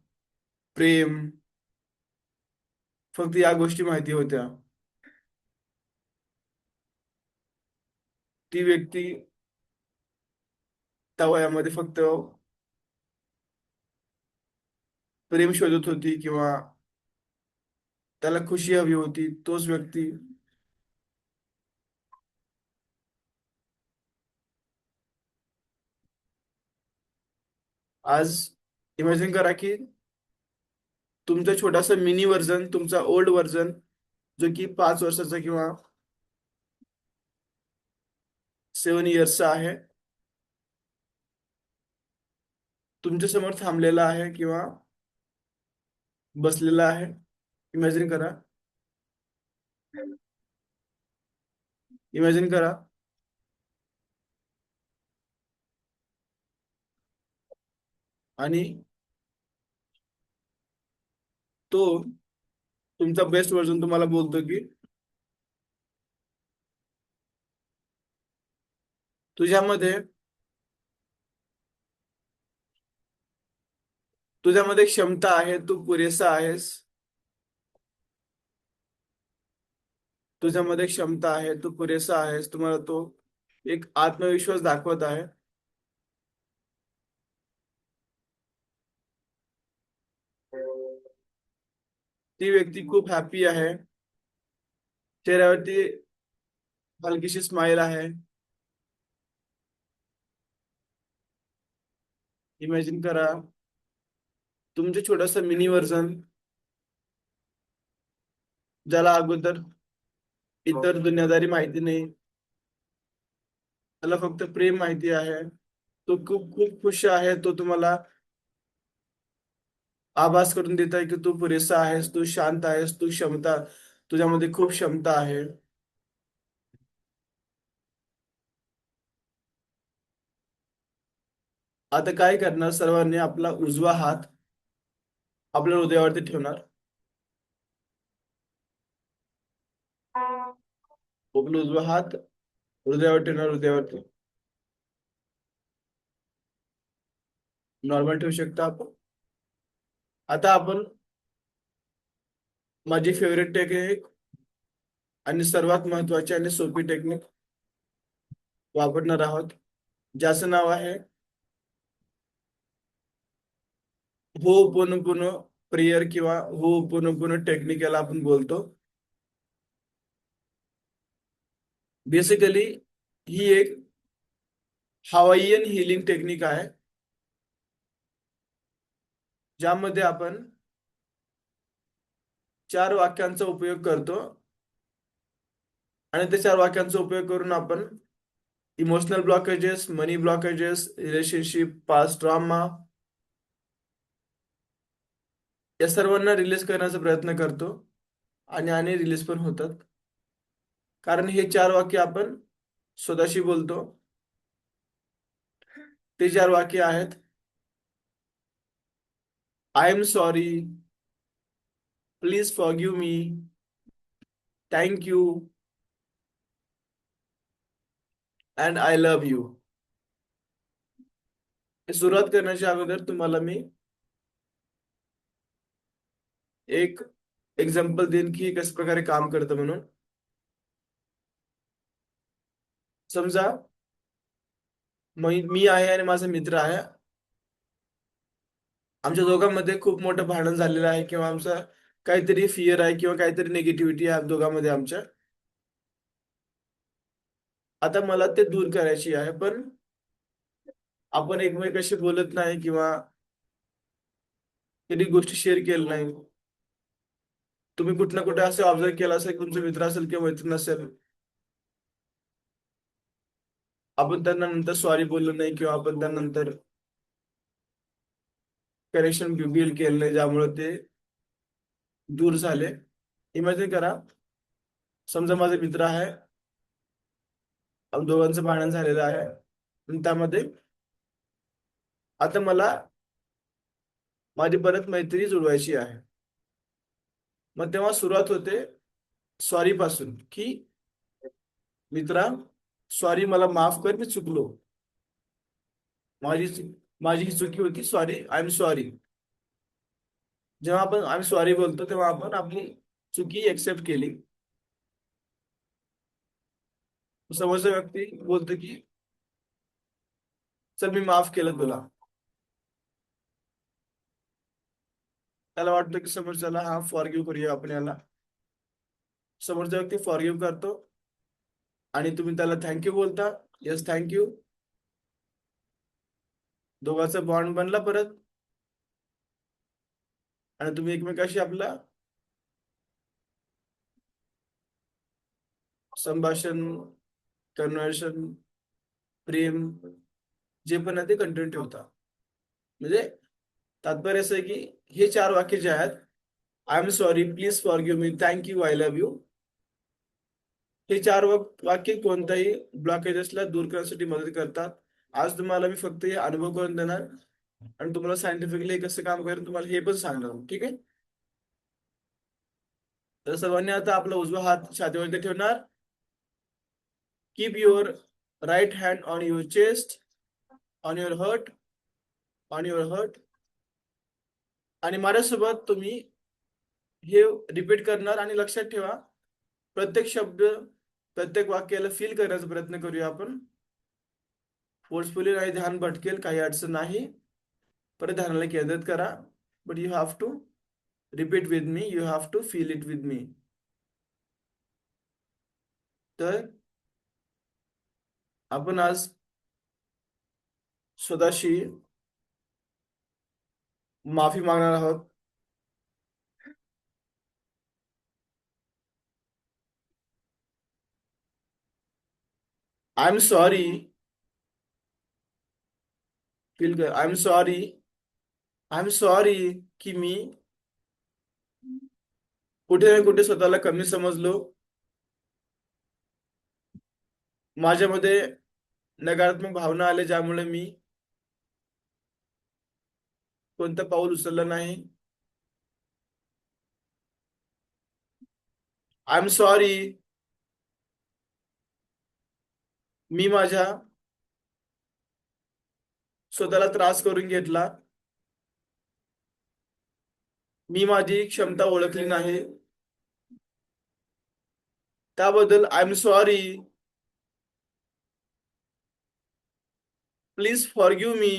प्रेम, फक्त या गोष्टी माहिती होत्या. ती व्यक्ती त्या वयामध्ये फक्त प्रेम शोधत होती, किंवा त्याला खुशी हवी होती. तोच व्यक्ती आज इमॅजिन करा की तुमचा छोटासा मिनी व्हर्जन, तुमचा ओल्ड व्हर्जन, जो की 5 वर्षाचा किंवा 7 इयर्सचा आहे, तुमच्या समोर थांबलेला आहे किंवा बसलेला आहे. इमॅजिन करा. इमॅजिन करा. आणि तो तुमचा बेस्ट व्हर्जन तुम्हाला बोलतो की तुझ्यामध्ये तुझ्यामध्ये क्षमता आहे, तू पुरेसा आहेस. तुझ्यामध्ये क्षमता आहे, तू पुरेसा आहेस. तुम्हाला तो एक आत्मविश्वास दाखवत आहे. ती व्यक्ती खूप हॅपी आहे. चेहऱ्यावरती हलकीशी स्माइल आहे. इमॅजिन करा तुमचे छोटस मिनी व्हर्जन, ज्याला अगोदर इतर दुनियादारी माहिती नाही, त्याला फक्त प्रेम माहिती आहे. तो खूप खूप खुश आहे. तो तुम्हाला आभास करून देत आहे की तू पुरेसा आहेस, तू शांत आहेस, तू क्षमता, तुझ्यामध्ये खूप क्षमता आहे. आता काय करणार, सर्वांनी आपला उजवा हात आपल्या हृदयावरती ठेवणार. आपला उजवा हात हृदयावर ठेवणार, हृदयावरती नॉर्मल ठेवू शकता आपण. आता आपण माझी फेवरेट टेक्निक आणि सर्वात महत्वाची आणि सोपी टेक्निक वापरणार आहोत, ज्याचं नाव आहे हो पुन्हा प्रेयर किंवा हो पुन्हा टेक्निक, याला आपण बोलतो. बेसिकली ही एक हवाईयन हिलिंग टेक्निक आहे, ज्यामध्ये आपण 4 वाक्यांचा उपयोग करतो. आणि त्या 4 वाक्यांचा उपयोग करून आपण इमोशनल ब्लॉकेजेस, मनी ब्लॉकेजेस, रिलेशनशिप, पास्ट ड्रामा या सर्वांना रिलीज करण्याचा प्रयत्न करतो. आणि रिलीज पण होतात. कारण हे 4 वाक्य आपण स्वतःशी बोलतो. ते 4 वाक्य आहेत: I am sorry, please forgive me, thank you and I love you. सुरुवात करण्याच्या अगोदर तुम्हाला मी एक एक्झाम्पल देईन की कशा प्रकारे काम करतं म्हणून. समजा मी आहे आणि माझा मित्र आहे. आमच्या दोघांमध्ये खूप मोठं भांडण झालेलं आहे, किंवा आमचं काहीतरी फिअर आहे किंवा काहीतरी निगेटिव्हिटी आहे दोघांमध्ये आमच्या. आता मला ते दूर करायची आहे, पण आपण एकमेकाशी बोलत नाही किंवा कधी गोष्टी शेअर केल्या नाही. तुम्ही कुठे ना कुठे असं ऑब्झर्व केलं असेल, तुमचे मित्र असेल किंवा मैत्रीण असेल, आपण त्यांना नंतर सॉरी बोललो नाही किंवा आपण त्यानंतर कनेक्शन बिल्ड केलं नाही, ज्यामुळे ते दूर झाले. इमॅजिन करा, समजा माझा मित्र आहे, दोघांचं भांडण झालेलं आहे, आणि त्यामध्ये आता मला माझी परत मैत्री जुळवायची आहे. मग तेव्हा सुरुवात होते सॉरी पासून, की मित्रा, सॉरी, मला माफ कर, मी चुकलो. माझी माझी ही चुकी होती, सॉरी, आय एम सॉरी. जेव्हा आपण आय एम सॉरी बोलतो, तेव्हा आपण आपली चुकी एक्सेप्ट केली. समोरचा व्यक्ती बोलतो की चल, मी माफ केलं तुला. त्याला वाटतं की समोरच्याला हा फॉरगिव्ह करूया आपण याला. समोरचा व्यक्ती फॉरगिव्ह करतो आणि तुम्ही त्याला थँक्यू बोलता. Yes, thank you. दोघांचा बॉन्ड बनला परत, आणि तुम्ही एकमेकाशी आपला संभाषण, कन्व्हर्शन, प्रेम, जे पण आहे ते कंटिन्यू ठेवता. म्हणजे तात्पर्य असं आहे की हे 4 वाक्य जे आहेत: I am sorry, please forgive me, thank you, I love you, हे चार वाक्य कोणत्याही ब्लॉकेजेसला दूर करण्यासाठी मदत करतात. आज तुम्हाला मी फक्त हे अनुभव करून देणार आणि तुम्हाला सायंटिफिकली कसं काम करेल तुम्हाला हे पण सांगणार, ठीक आहे? तर सर्वांनी आता आपला उजवा हात छातीवरती ठेवणार. Keep your right hand on your chest, on your heart, on your heart. आणि माझ्यासोबत तुम्ही हे रिपीट करणार आणि लक्षात ठेवा प्रत्येक शब्द प्रत्येक वाक्याला फील करण्याचा प्रयत्न करूया आपण. फोर्सफुली नाही, ध्यान भटकेल, काही अडचण नाही. परत ध्यानाला केंद्रित करा. But you have to repeat with me, you have to feel it with me. तर आपण आज स्वतःशी माफी मागणार आहोत. I am sorry. फील कर, I am sorry. I am sorry की मी कुठे ना कुठे स्वतःला कमी समजलो. माझ्यामध्ये नकारात्मक भावना आल्या ज्यामुळे मी कोणतं पाऊल उचललं नाही. I am sorry. मी माझ्या स्वतःला त्रास करून घेतला. मी माझी क्षमता ओळखली नाही. त्याबद्दल I am sorry. Please forgive me.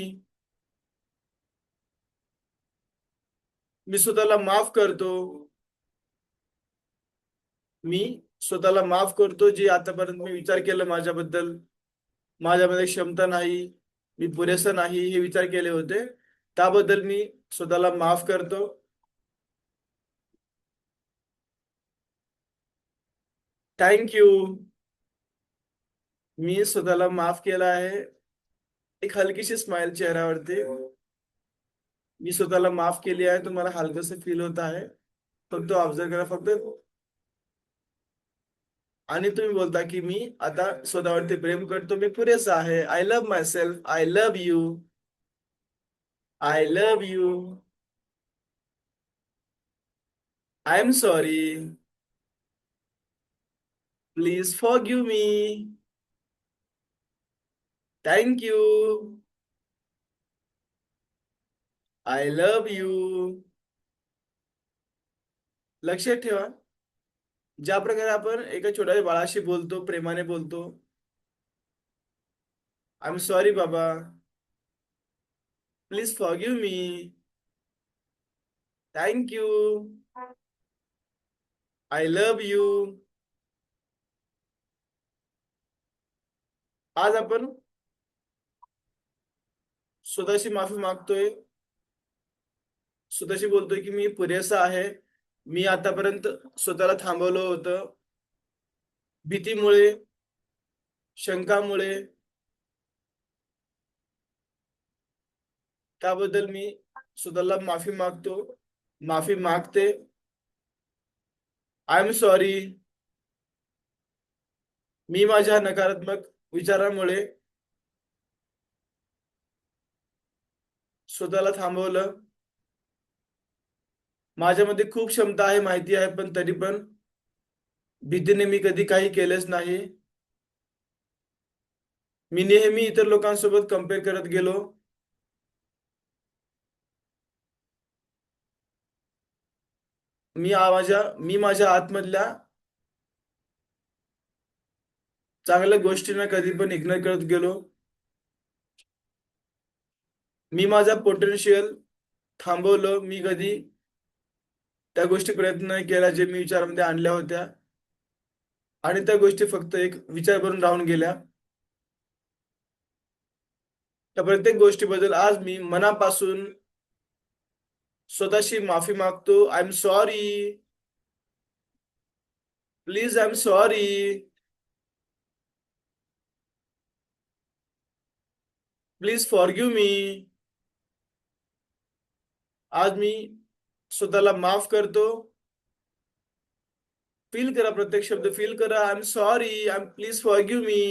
मी स्वतःला माफ करतो. मी स्वतःला माफ करतो जे आतापर्यंत मी विचार केला माझ्याबद्दल. माझ्यामध्ये क्षमता नाही, मी पुरेसा नाही हे विचार केले होते. त्याबद्दल मी स्वतःला माफ करतो. Thank you. मी स्वतःला माफ केलं आहे. एक हलकीशी स्माइल चेहऱ्यावरती. मी स्वतःला माफ केली आहे. तुम्हाला हलकस फील होत आहे. फक्त ऑब्झर्व करा फक्त. आणि तुम्ही बोलता की मी आता स्वतःवरती प्रेम करतो, मी पुरेसा आहे. I love my self, I love you, I love you. I am sorry. Please forgive me. Thank you. I love you. लक्षात ठेवा ज्या प्रकारे आपण एका छोट्या बाळाशी बोलतो, प्रेमाने बोलतो. आय एम सॉरी बाबा. Please forgive me. Thank you. I love you. आज आपण स्वतःची माफी मागतोय. स्वतःशी बोलतोय की मी पुरेसा आहे. मी आतापर्यंत स्वतःला थांबवलं होतं भीतीमुळे, शंकामुळे. त्याबद्दल मी स्वतःला माफी मागतो, माफी मागते. I am sorry. मी माझ्या नकारात्मक विचारांमुळे स्वतःला थांबवलं. माझ्यामध्ये खूप क्षमता आहे माहिती आहे, पण तरी पण भीतीने मी कधी काही केलेच नाही. मी नेहमी इतर लोकांसोबत कम्पेअर करत गेलो. मी माझ्या आतमधल्या चांगल्या गोष्टींना कधी पण इग्नोर करत गेलो. मी माझा पोटेन्शियल थांबवलं. मी कधी त्या गोष्टी प्रयत्न नाही केला जे मी विचारामध्ये आणल्या होत्या. आणि त्या गोष्टी फक्त एक विचार बनून राहून गेल्या. त्या प्रत्येक गोष्टीबद्दल आज मी मनापासून स्वतःशी माफी मागतो. I am sorry. Please I am sorry. Please forgive मी. आज मी स्वतःला माफ करतो. फील करा, प्रत्येक शब्द फील करा. I am sorry, I am please forgive me.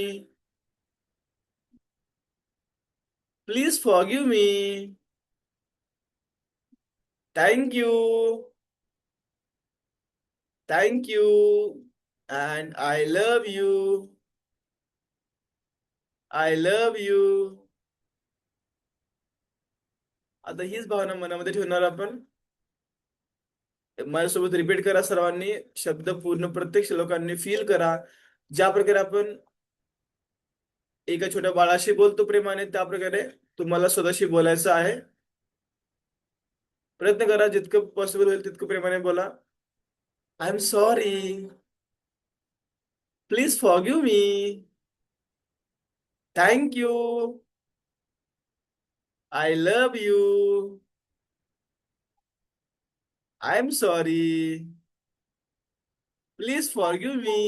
Please forgive me. Thank you. Thank you. And I love you. I love you. आता हीच भावना मनामध्ये ठेवणार आपण. माझ्यासोबत रिपीट करा सर्वांनी. शब्द पूर्ण प्रत्येक श्लोकांनी फील करा. ज्या प्रकारे आपण एका छोट्या बाळाशी बोलतो प्रेमाने, त्या प्रकारे तुम्हाला स्वतःशी बोलायचं आहे. प्रयत्न करा, जितकं पॉसिबल होईल तितकं प्रेमाने बोला. I am sorry. Please forgive me. Thank you. I love you. I am sorry. Please forgive me.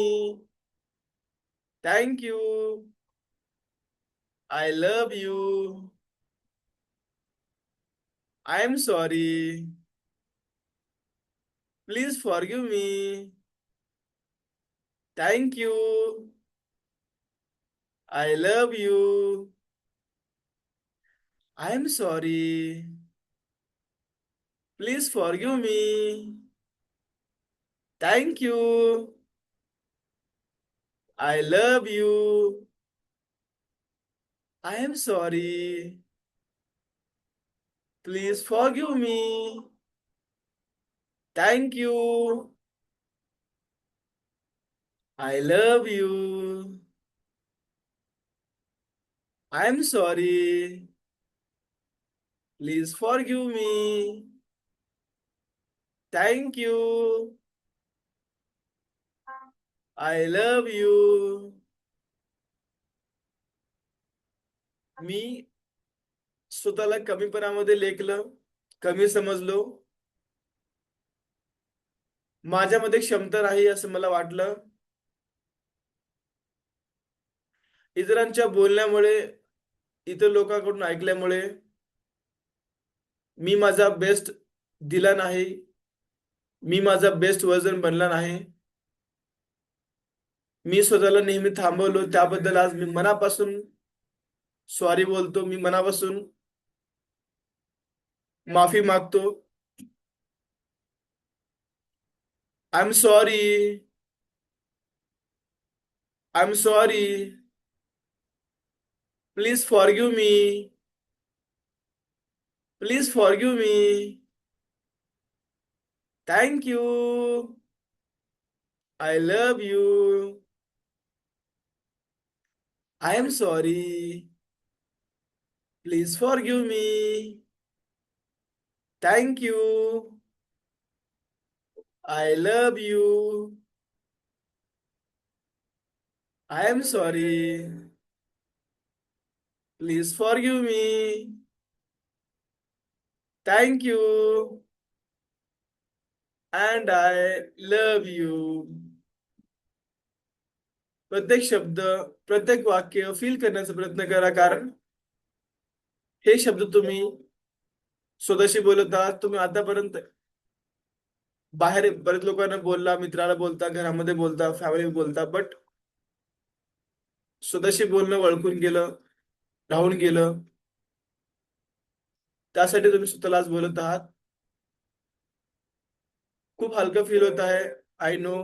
Thank you. I love you. I am sorry. Please forgive me. Thank you. I love you. I am sorry. Please forgive me. Thank you. I love you. I am sorry. Please forgive me. Thank you. I love you. I am sorry. Please forgive me. Thank you. I love you. मी स्वतःला कमीपणामध्ये लेखलं, कमी समजलो. माझ्यामध्ये क्षमता नाही असं मला वाटलं. इतरांच्या बोलण्यामुळे, इतर लोकांकडून ऐकल्यामुळे मी माझा बेस्ट दिला नाही. मी माझा बेस्ट वर्जन बनला नाही. मी स्वतःला नेहमी थांबवलो, त्याबद्दल आज मी मनापासून सॉरी बोलतो. मी मनापासून माफी मागतो. I am sorry. I am sorry. Please forgive me. Please forgive me. Thank you. I love you. I am sorry. Please forgive me. Thank you. I love you. I am sorry. Please forgive me. Thank you. And I love you. प्रत्येक शब्द, प्रत्येक वाक्य feel करण्याचा प्रयत्न करा, कारण हे शब्द तुम्ही स्वतःशी बोलत आहात. तुम्ही आतापर्यंत बाहेर बरेच लोकांना बोलला, मित्राला बोलता, घरामध्ये बोलता, फॅमिली बोलता, बट स्वतःशी बोलणं वळखून गेलं, राहून गेलं. त्यासाठी तुम्ही स्वतःला आज बोलत आहात. खूप हलकं फील होत आहे. I know.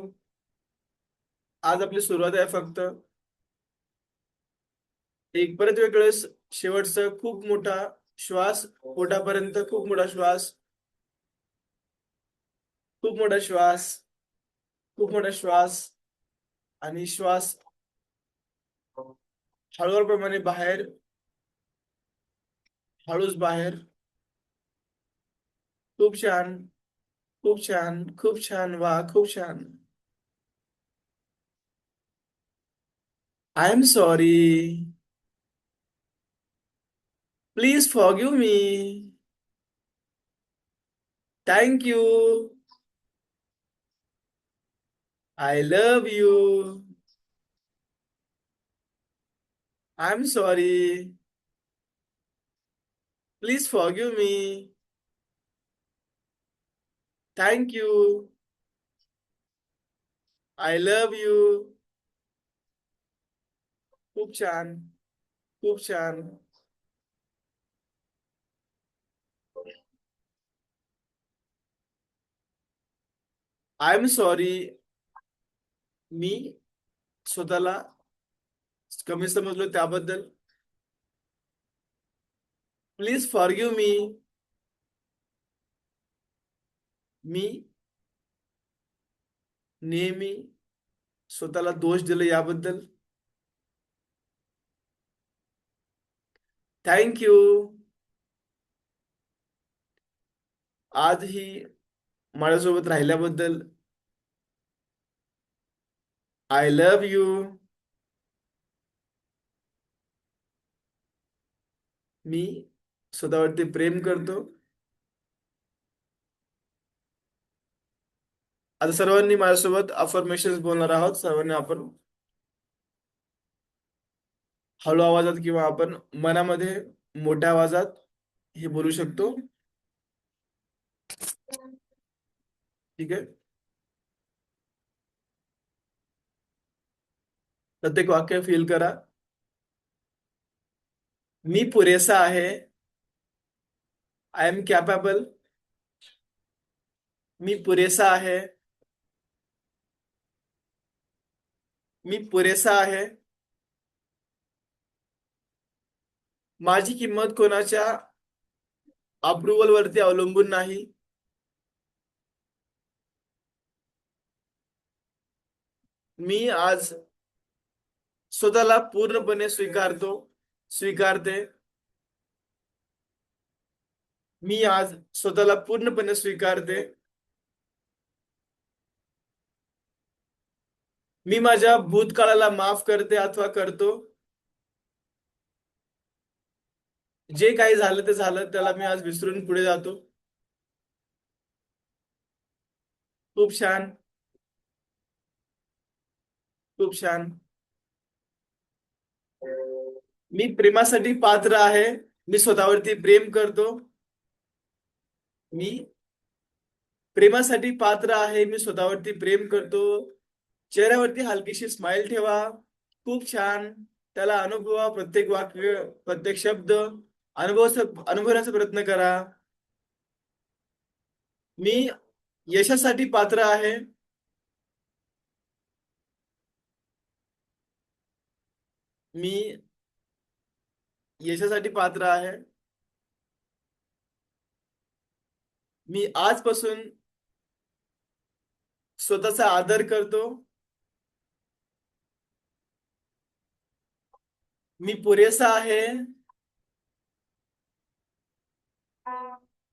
आज आपली सुरुवात आहे फक्त. एक परत वेळेस शेवटचा खूप मोठा श्वास, पोटापर्यंत खूप मोठा श्वास, खूप मोठा श्वास, खूप मोठा श्वास. आणि श्वास हळूवारप्रमाणे बाहेर, हळूच बाहेर. खूप छान. खूप छान. खूप छान. वा, खूप छान. I am sorry. Please forgive me. Thank you. I love you. I am sorry. Please forgive me. Thank you. I love you. खूप छान. खूप छान. I am sorry. मी स्वतःला कमी समजलो त्याबद्दल. Please forgive me. मी नेहमी स्वतःला दोष दिले याबद्दल. Thank you. आजही माझ्यासोबत राहिल्याबद्दल. I love you. मी स्वतःवरती प्रेम करतो. आता सर्वांनी माझ्यासोबत अफर्मेशन्स बोलणार आहोत. सर्वांनी आपण हळू आवाजात किंवा आपण मनामध्ये मोठ्या आवाजात हे बोलू शकतो. ठीक आहे. प्रत्येक वाक्य फील करा. मी पुरेसा आहे. I am capable. मी पुरेसा आहे. मी पुरेसा आहे. माझी किंमत कोणाच्या अप्रुव्हल वरती अवलंबून नाही. मी आज स्वतःला पूर्णपणे स्वीकारतो. स्वीकारते. मी आज स्वतःला पूर्णपणे स्वीकारते. मी माझ्या भूतकाळाला माफ करते अथवा करतो. जे काही झालं ते झालं, त्याला मी आज विसरून पुढे जातो. खूप छान. खूप छान. मी प्रेमासाठी पात्र आहे. मी स्वतःवरती प्रेम करतो. मी प्रेमासाठी पात्र आहे. मी स्वतःवरती प्रेम करतो. चेहऱ्यावरती हलकीशी स्माइल ठेवा. खूप छान. त्याला अनुभवा. प्रत्येक वाक्य, प्रत्येक शब्द अनुभवण्याचा प्रयत्न करा. मी यशासाठी पात्र आहे. मी यशासाठी पात्र आहे. मी आजपासून स्वतःचा आदर करतो. मी पुरेसा आहे.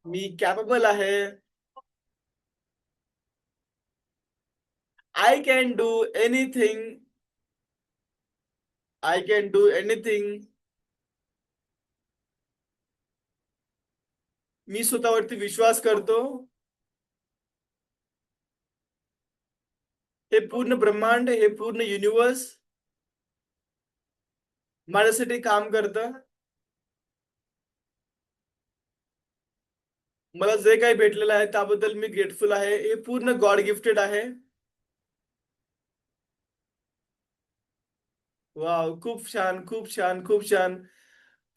मी कॅपेबल आहे. I can do anything. I can do anything. मी स्वतःवरती विश्वास करतो. हे पूर्ण ब्रह्मांड, हे पूर्ण युनिवर्स माझ्यासाठी काम करतं. मला जे काही भेटलेलं आहे त्याबद्दल मी ग्रेटफुल आहे. हे पूर्ण गॉड गिफ्टेड आहे. वाव, खूप छान. खूप छान. खूप छान.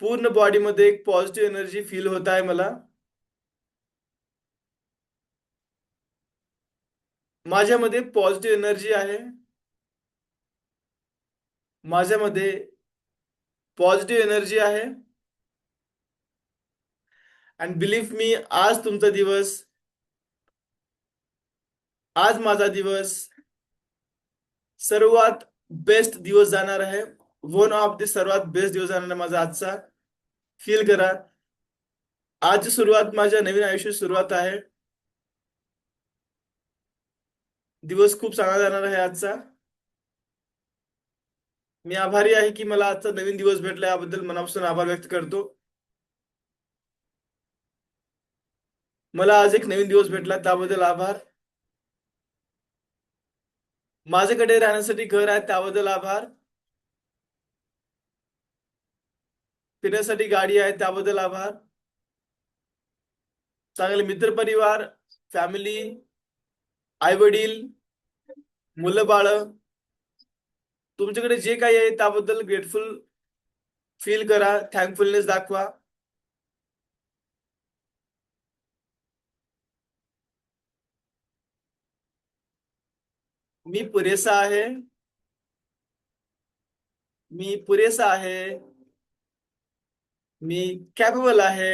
पूर्ण बॉडीमध्ये एक पॉझिटिव्ह एनर्जी फील होत आहे मला. माझ्यामध्ये पॉझिटिव्ह एनर्जी आहे. माझ्यामध्ये पॉझिटिव्ह एनर्जी आहे. अँड बिलीव्ह मी, आज तुमचा दिवस, आज माझा दिवस सर्वात बेस्ट दिवस जाणार आहे. वन ऑफ द सर्वात बेस्ट दिवस जाणार आहे माझा आजचा. फील करा. आजची सुरुवात माझ्या नवीन आयुष्याची सुरुवात आहे. दिवस खूप चांगला जाणार आहे आजचा. मी आभारी आहे की मला आजचा नवीन दिवस भेटला. याबद्दल मनापासून आभार व्यक्त करतो. मला आज एक नवीन दिवस भेटला त्याबद्दल आभार. माझ्याकडे राहण्यासाठी घर आहे त्याबद्दल आभार. फिरण्यासाठी गाडी आहे त्याबद्दल आभार. चांगले मित्रपरिवार, फॅमिली, आई वडील, मुलं बाळ, तुमच्याकडे जे काही आहे त्याबद्दल ग्रेटफुल फील करा, थँकफुलनेस दाखवा. मी पुरेसा आहे. मी पुरेसा आहे. मी कॅपेबल आहे.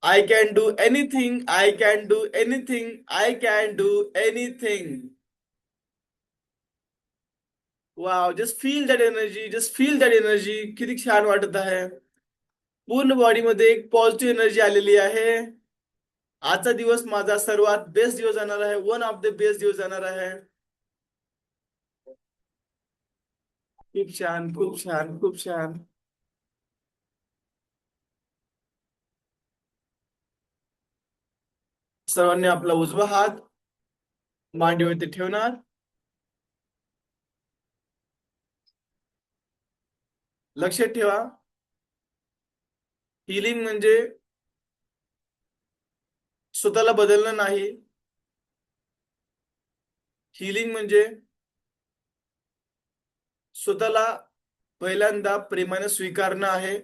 I can do anything. I can do anything. I can do anything. Wow, just feel that energy. Just feel that energy. किती छान वाटत आहे. पूर्ण बॉडीमध्ये एक पॉझिटिव्ह एनर्जी आलेली आहे. आजचा दिवस माझा सर्वात बेस्ट दिवस जाणार आहे. वन ऑफ द बेस्ट दिवस जाणार आहे. खूप छान, खूप छान, खूप छान. सर्वांनी आपला उजवा हात मांडीवरती ठेवणार. लक्षात ठेवा, हिलिंग म्हणजे स्वतःला बदलणं नाही. हिलिंग म्हणजे स्वतःला पहिल्यांदा प्रेमाने स्वीकारणं आहे.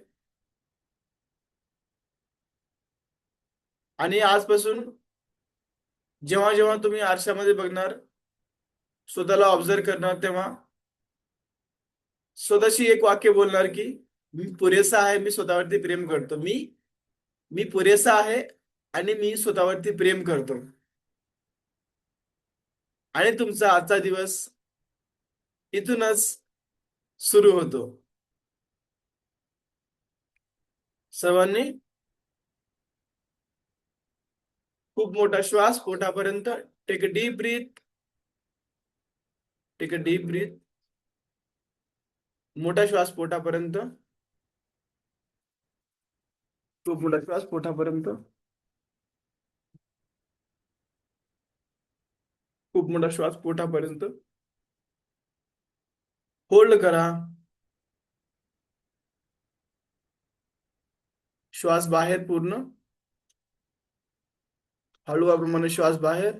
आणि आजपासून जेव्हा जेव्हा तुम्ही आरशामध्ये बघणार, स्वतःला ऑब्झर्व करणार, तेव्हा स्वतःशी एक वाक्य बोलणार की मी पुरेसा आहे. मी स्वतःवरती प्रेम करतो. मी मी पुरेसा आहे आणि मी स्वतःवरती प्रेम करतो. आणि तुमचा आजचा दिवस इथूनच सुरू होतो. सर्वांनी खूप मोठा श्वास पोटापर्यंत. Take a deep breath. Take a deep breath. मोठा श्वास पोटापर्यंत. खूप मोठा श्वास पोटापर्यंत. खूप मोठा श्वास पोटापर्यंत. होल्ड करा. श्वास बाहेर पूर्ण. हळूप्रमाणे श्वास बाहेर.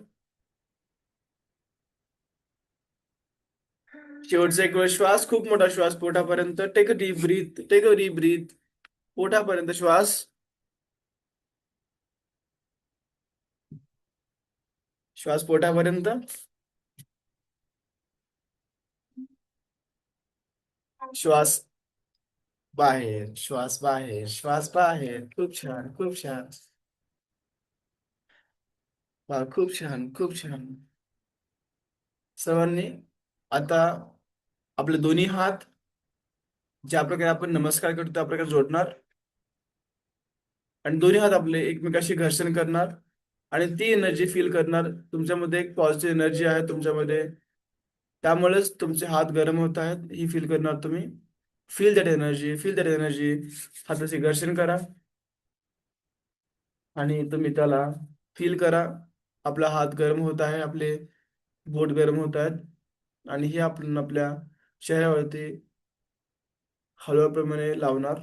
शेवटचा एक वेळ श्वास, खूप मोठा श्वास पोटापर्यंत. Take a deep breath. Take a deep breath. पोटापर्यंत श्वास. श्वास पोटापर्यंत. श्वास बाहेर. श्वास बाहेर. श्वास बाहेर. खूप छान, खूप छान. वा, खूप छान, खूप छान. सर्वांनी आता आपले दोन्ही हात ज्या प्रकारे आपण नमस्कार करतो त्या प्रकारे जोडणार. आणि दोन्ही हात आपले एकमेकाशी घर्षण करणार. आणि ती एनर्जी फील करणार. तुमच्यामध्ये एक पॉझिटिव्ह एनर्जी आहे तुमच्यामध्ये. त्यामुळेच तुमचे हात गरम होत आहेत ही फील करणार तुम्ही. Feel that energy. Feel that energy. हाताचे घर्षण करा. आणि तुम्ही त्याला फील करा. आपला हात गरम होत आहे. आपले बोट गरम होत आहेत. आणि हे आपण आपल्या चेहऱ्यावरती हळूप्रमाणे लावणार.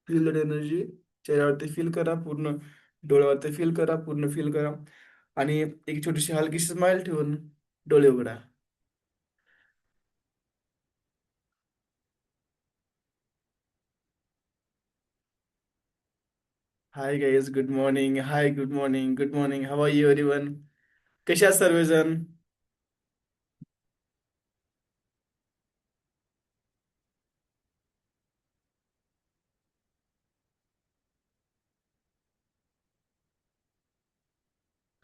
Feel that energy. चेहऱ्यावरती फील करा पूर्ण. डोळ्यावरती फील करा पूर्ण. फील करा. आणि एक छोटीशी हलकीशी स्माइल ठेवून डोळे उघडा. Hi guys, good morning. Hi, good morning. Good morning. How are you everyone? कशा आहात सर्वजण?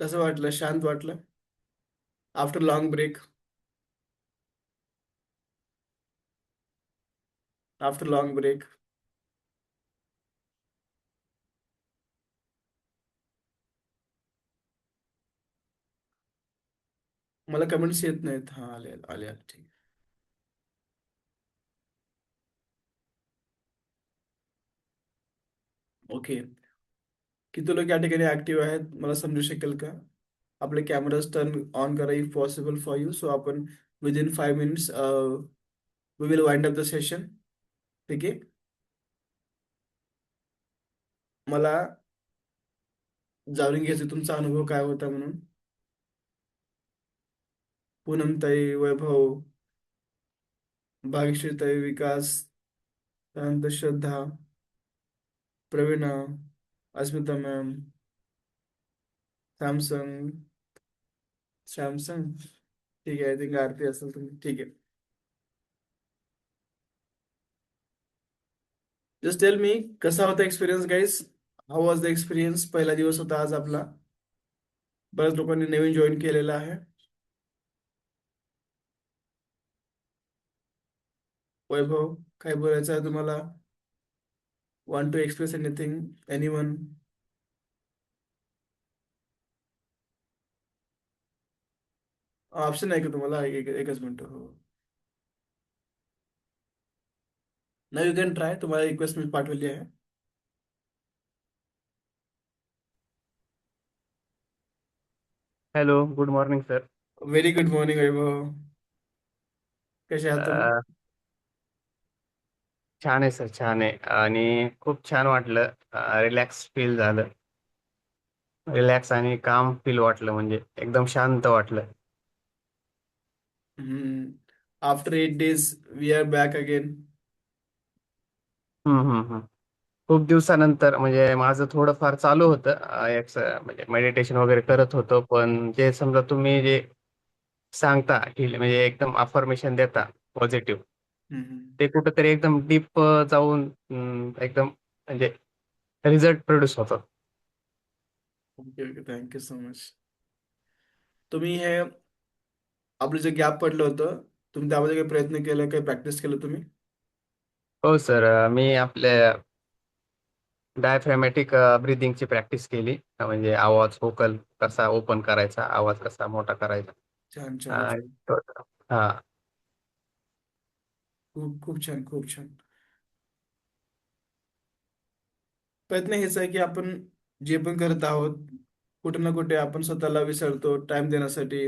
कसं वाटलं? शांत वाटलं? After long break. After long break. मला कमेंट्स येत नाहीत. हा, आले आले आले. ठीक. ओके. किती लोक या ठिकाणी ऍक्टिव्ह आहेत मला समजू शकेल का? आपले कॅमेराज टर्न ऑन करा if possible for you. So आपण within 5 minutes we will wind up the session. ठीक आहे. मला जाणून घ्यायचं तुमचा अनुभव काय होता म्हणून. पूनमताई, वैभव, भाग्यश्रीताई, विकास, त्यानंतर श्रद्धा, प्रवीणा, अस्मिता मॅम, सॅमसंग, सॅमसंग, ठीक आहे, आय थिंक आरती असेल तुम्ही, ठीक आहे. जस्ट टेल मी, कसा होता experience guys? How was the experience? पहिला दिवस होता आज आपला. बऱ्याच लोकांनी नवीन जॉईन केलेला आहे. वैभव, काय बोलायचं आहे तुम्हाला? Want to express anything? Anyone? Option आहे का तुम्हाला? एकच मिनिट हो. नाही, यू कॅन ट्राय. तुम्हाला रिक्वेस्ट मी पाठवली आहे. Hello, good morning sir. Very good morning Vaibhav. कसे आहात तुम्ही? छान आहे सर, छान आहे आणि खूप छान वाटलं. रिलॅक्स फील झालं. रिलॅक्स आणि काम फील वाटलं, म्हणजे एकदम शांत वाटलं. After 8 days we are back again. Hmm, hmm, हम्म. खूप दिवसानंतर म्हणजे माझं थोडंफार चालू होतं, म्हणजे मेडिटेशन वगैरे करत होतो, पण जे समजा तुम्ही जे सांगता की म्हणजे एकदम अफर्मेशन देता पॉझिटिव्ह, ते कुठंतरी एकदम डीप जाऊन एकदम म्हणजे रिझल्ट प्रोड्यूस होतात. Okay okay, thank you so much. तुम्ही हे आपलं जे गॅप पडलं होतं, तुम्ही त्यामध्ये काही प्रयत्न केला, काही प्रॅक्टिस केलं तुम्ही? हो सर, मी आपल्या डायफ्रॅमॅटिक ब्रिदिंगची प्रॅक्टिस केली. म्हणजे आवाज व्होकल कसा ओपन करायचा, आवाज कसा मोठा करायचा. छान छान आणि छान. हा. खूप खूप छान, खूप छान. प्रयत्न हेच आहे की आपण जे पण करत आहोत, कुठे ना कुठे आपण स्वतःला विसरतो टाइम देण्यासाठी,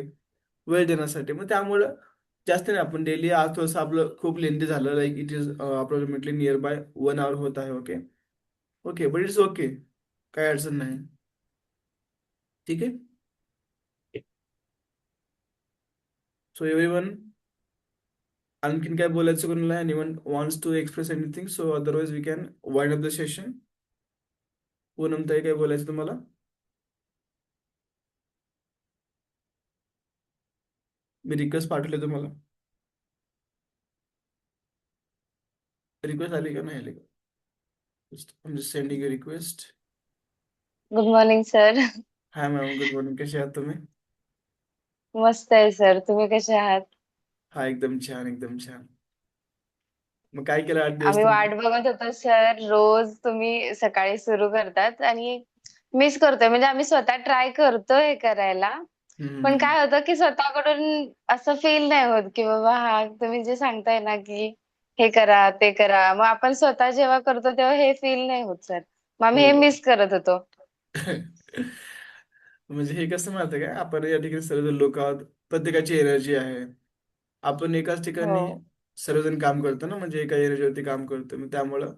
वेळ देण्यासाठी. मग त्यामुळं जास्त नाही, आपण डेली आज थोडंसं आपलं खूप लेंदी झालं, like it is approximately near by 1 hour होत आहे. Okay okay, but it's okay, काय अडचण नाही. ठीक आहे. सो एव्हरीवन, आणखीन काय बोलायचं कोणाला? Anyone wants to express anything? So otherwise we can wind up the session. पूनमताई, काय बोलायचं तुम्हाला? मी रिक्वेस्ट पाठवले तुम्हाला. रिक्वेस्ट आली का नाही आली का? I'm just sending a request. Good morning sir. High ma'am, good morning. कसे आहात तुम्ही? मस्त आहे सर, तुम्ही कसे आहात? हा, एकदम छान, एकदम छान. मग काय केलं 8 दिवस आम्ही तुम्ही? वाट बघत होतो सर, रोज तुम्ही सकाळी सुरू करतात आणि मिस करतोय. म्हणजे आम्ही स्वतः ट्राय करतोय हे करायला, पण हम्म. काय होतं की स्वतःकडून असं फील नाही होत की बाबा हा तुम्ही जे सांगताय ना की हे करा ते करा, मग आपण स्वतः जेव्हा करतो तेव्हा हे फील नाही होत सर. मग आम्ही हो. हे मिस करत होतो. म्हणजे हे कसं माहिती आहे का, आपण या ठिकाणी सर्वजण लोक आहोत, प्रत्येकाची एनर्जी आहे. आपण एकाच हो. ठिकाणी सर्वजण काम करतो ना, म्हणजे एका एनर्जीवरती काम करतो. मग त्यामुळं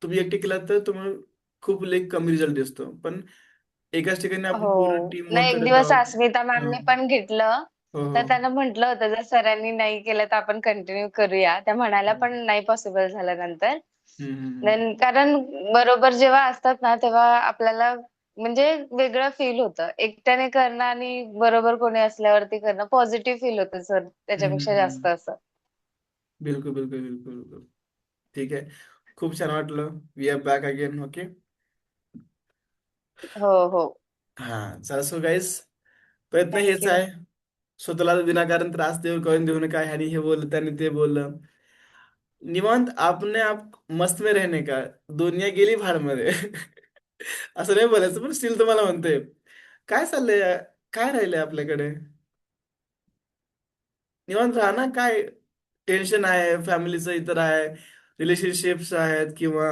तुम्ही एकटे केलात तर तुम्हाला खूप लेख कमी रिझल्ट दिसतो, पण एकाच ठिकाणी आपण हो. पूर्ण टीम वर्क नाही, एक करत दिवस आहोत. अस्मिता हं. मॅमने पण घेतलं. हो हो. तर त्यांना म्हटलं होतं जर सरांनी नाही केलं तर आपण कंटिन्यू करूया. त्या म्हणायला हम्म, पण नाही पॉसिबल झालं नंतर. हम्म, हम्म. देन कारण बरोबर जेव्हा असतात ना तेव्हा आपल्याला म्हणजे वेगळं फील होतं. एकट्याने करणं आणि बरोबर कोणी असल्यावरती करणं पॉझिटिव्ह फील होतं सर हम्म, त्याच्यापेक्षा जास्त असं. बिलकुल बिलकुल बिलकुल बिलकुल. ठीक आहे. खूप छान वाटलं. We are back again. Okay. हो, हो. हा, चला. सो गाईस, प्रयत्न थँक हेच यू. आहे. स्वतःला विनाकारण त्रास करून देऊ नका. ह्यानी हे बोललं, त्याने ते बोललं. निवांत आपने आप मस्त में रहने का. दुनिया गेली भाडमध्ये. असं नाही बोलायचं, पण स्टील तुम्हाला म्हणते, काय चाललंय, काय राहिलंय आपल्याकडे? निवांत राहा ना. काय टेन्शन आहे, फॅमिलीचं इतर आहे, रिलेशनशिप्स आहेत, किंवा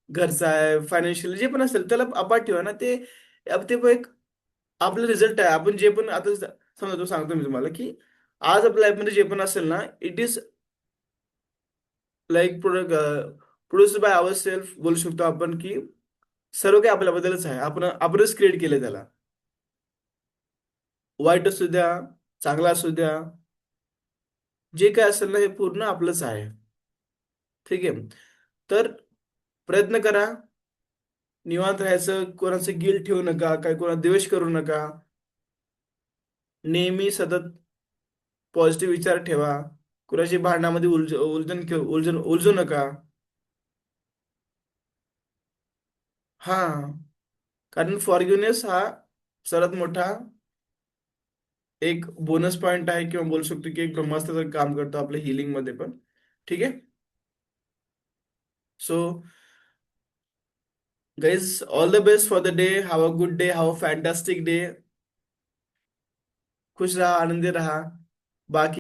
घरचं आहे, फायनान्शियल जे पण असेल त्याला अपाट ठेवा ना. ते ते पण एक आपलं रिझल्ट आहे. आपण जे पण आता समजा, तो सांगतो मी तुम्हाला की आज आपल्या लाईफमध्ये जे पण असेल ना, it is like product produce by our self, बोलू शकतो आपण की सर्व काही आपल्याबद्दलच आहे, आपणच क्रिएट केलं त्याला. वाईट असू द्या, चांगला असू द्या, जे काय असेल ना हे पूर्ण आपलंच आहे. ठीक आहे. तर प्रयत्न करा निवांत राहायचं, कोणाचं गिल्ट ठेवू नका, काय कोणा द्वेष करू नका. नेहमी सतत पॉझिटिव्ह विचार ठेवा. कुणाची भांडणामध्ये उलझू नका. हा, कारण फॉरगिवनेस हा सर्वात मोठा एक बोनस पॉइंट आहे, किंवा बोलू शकतो की एक ब्रह्मास्त्राचं काम करतो आपल्या हिलिंग मध्ये पण. ठीक आहे. So guys, all the best for the day. Have a good day, have a fantastic day. खुश राहा, आनंदी राहा. बाकी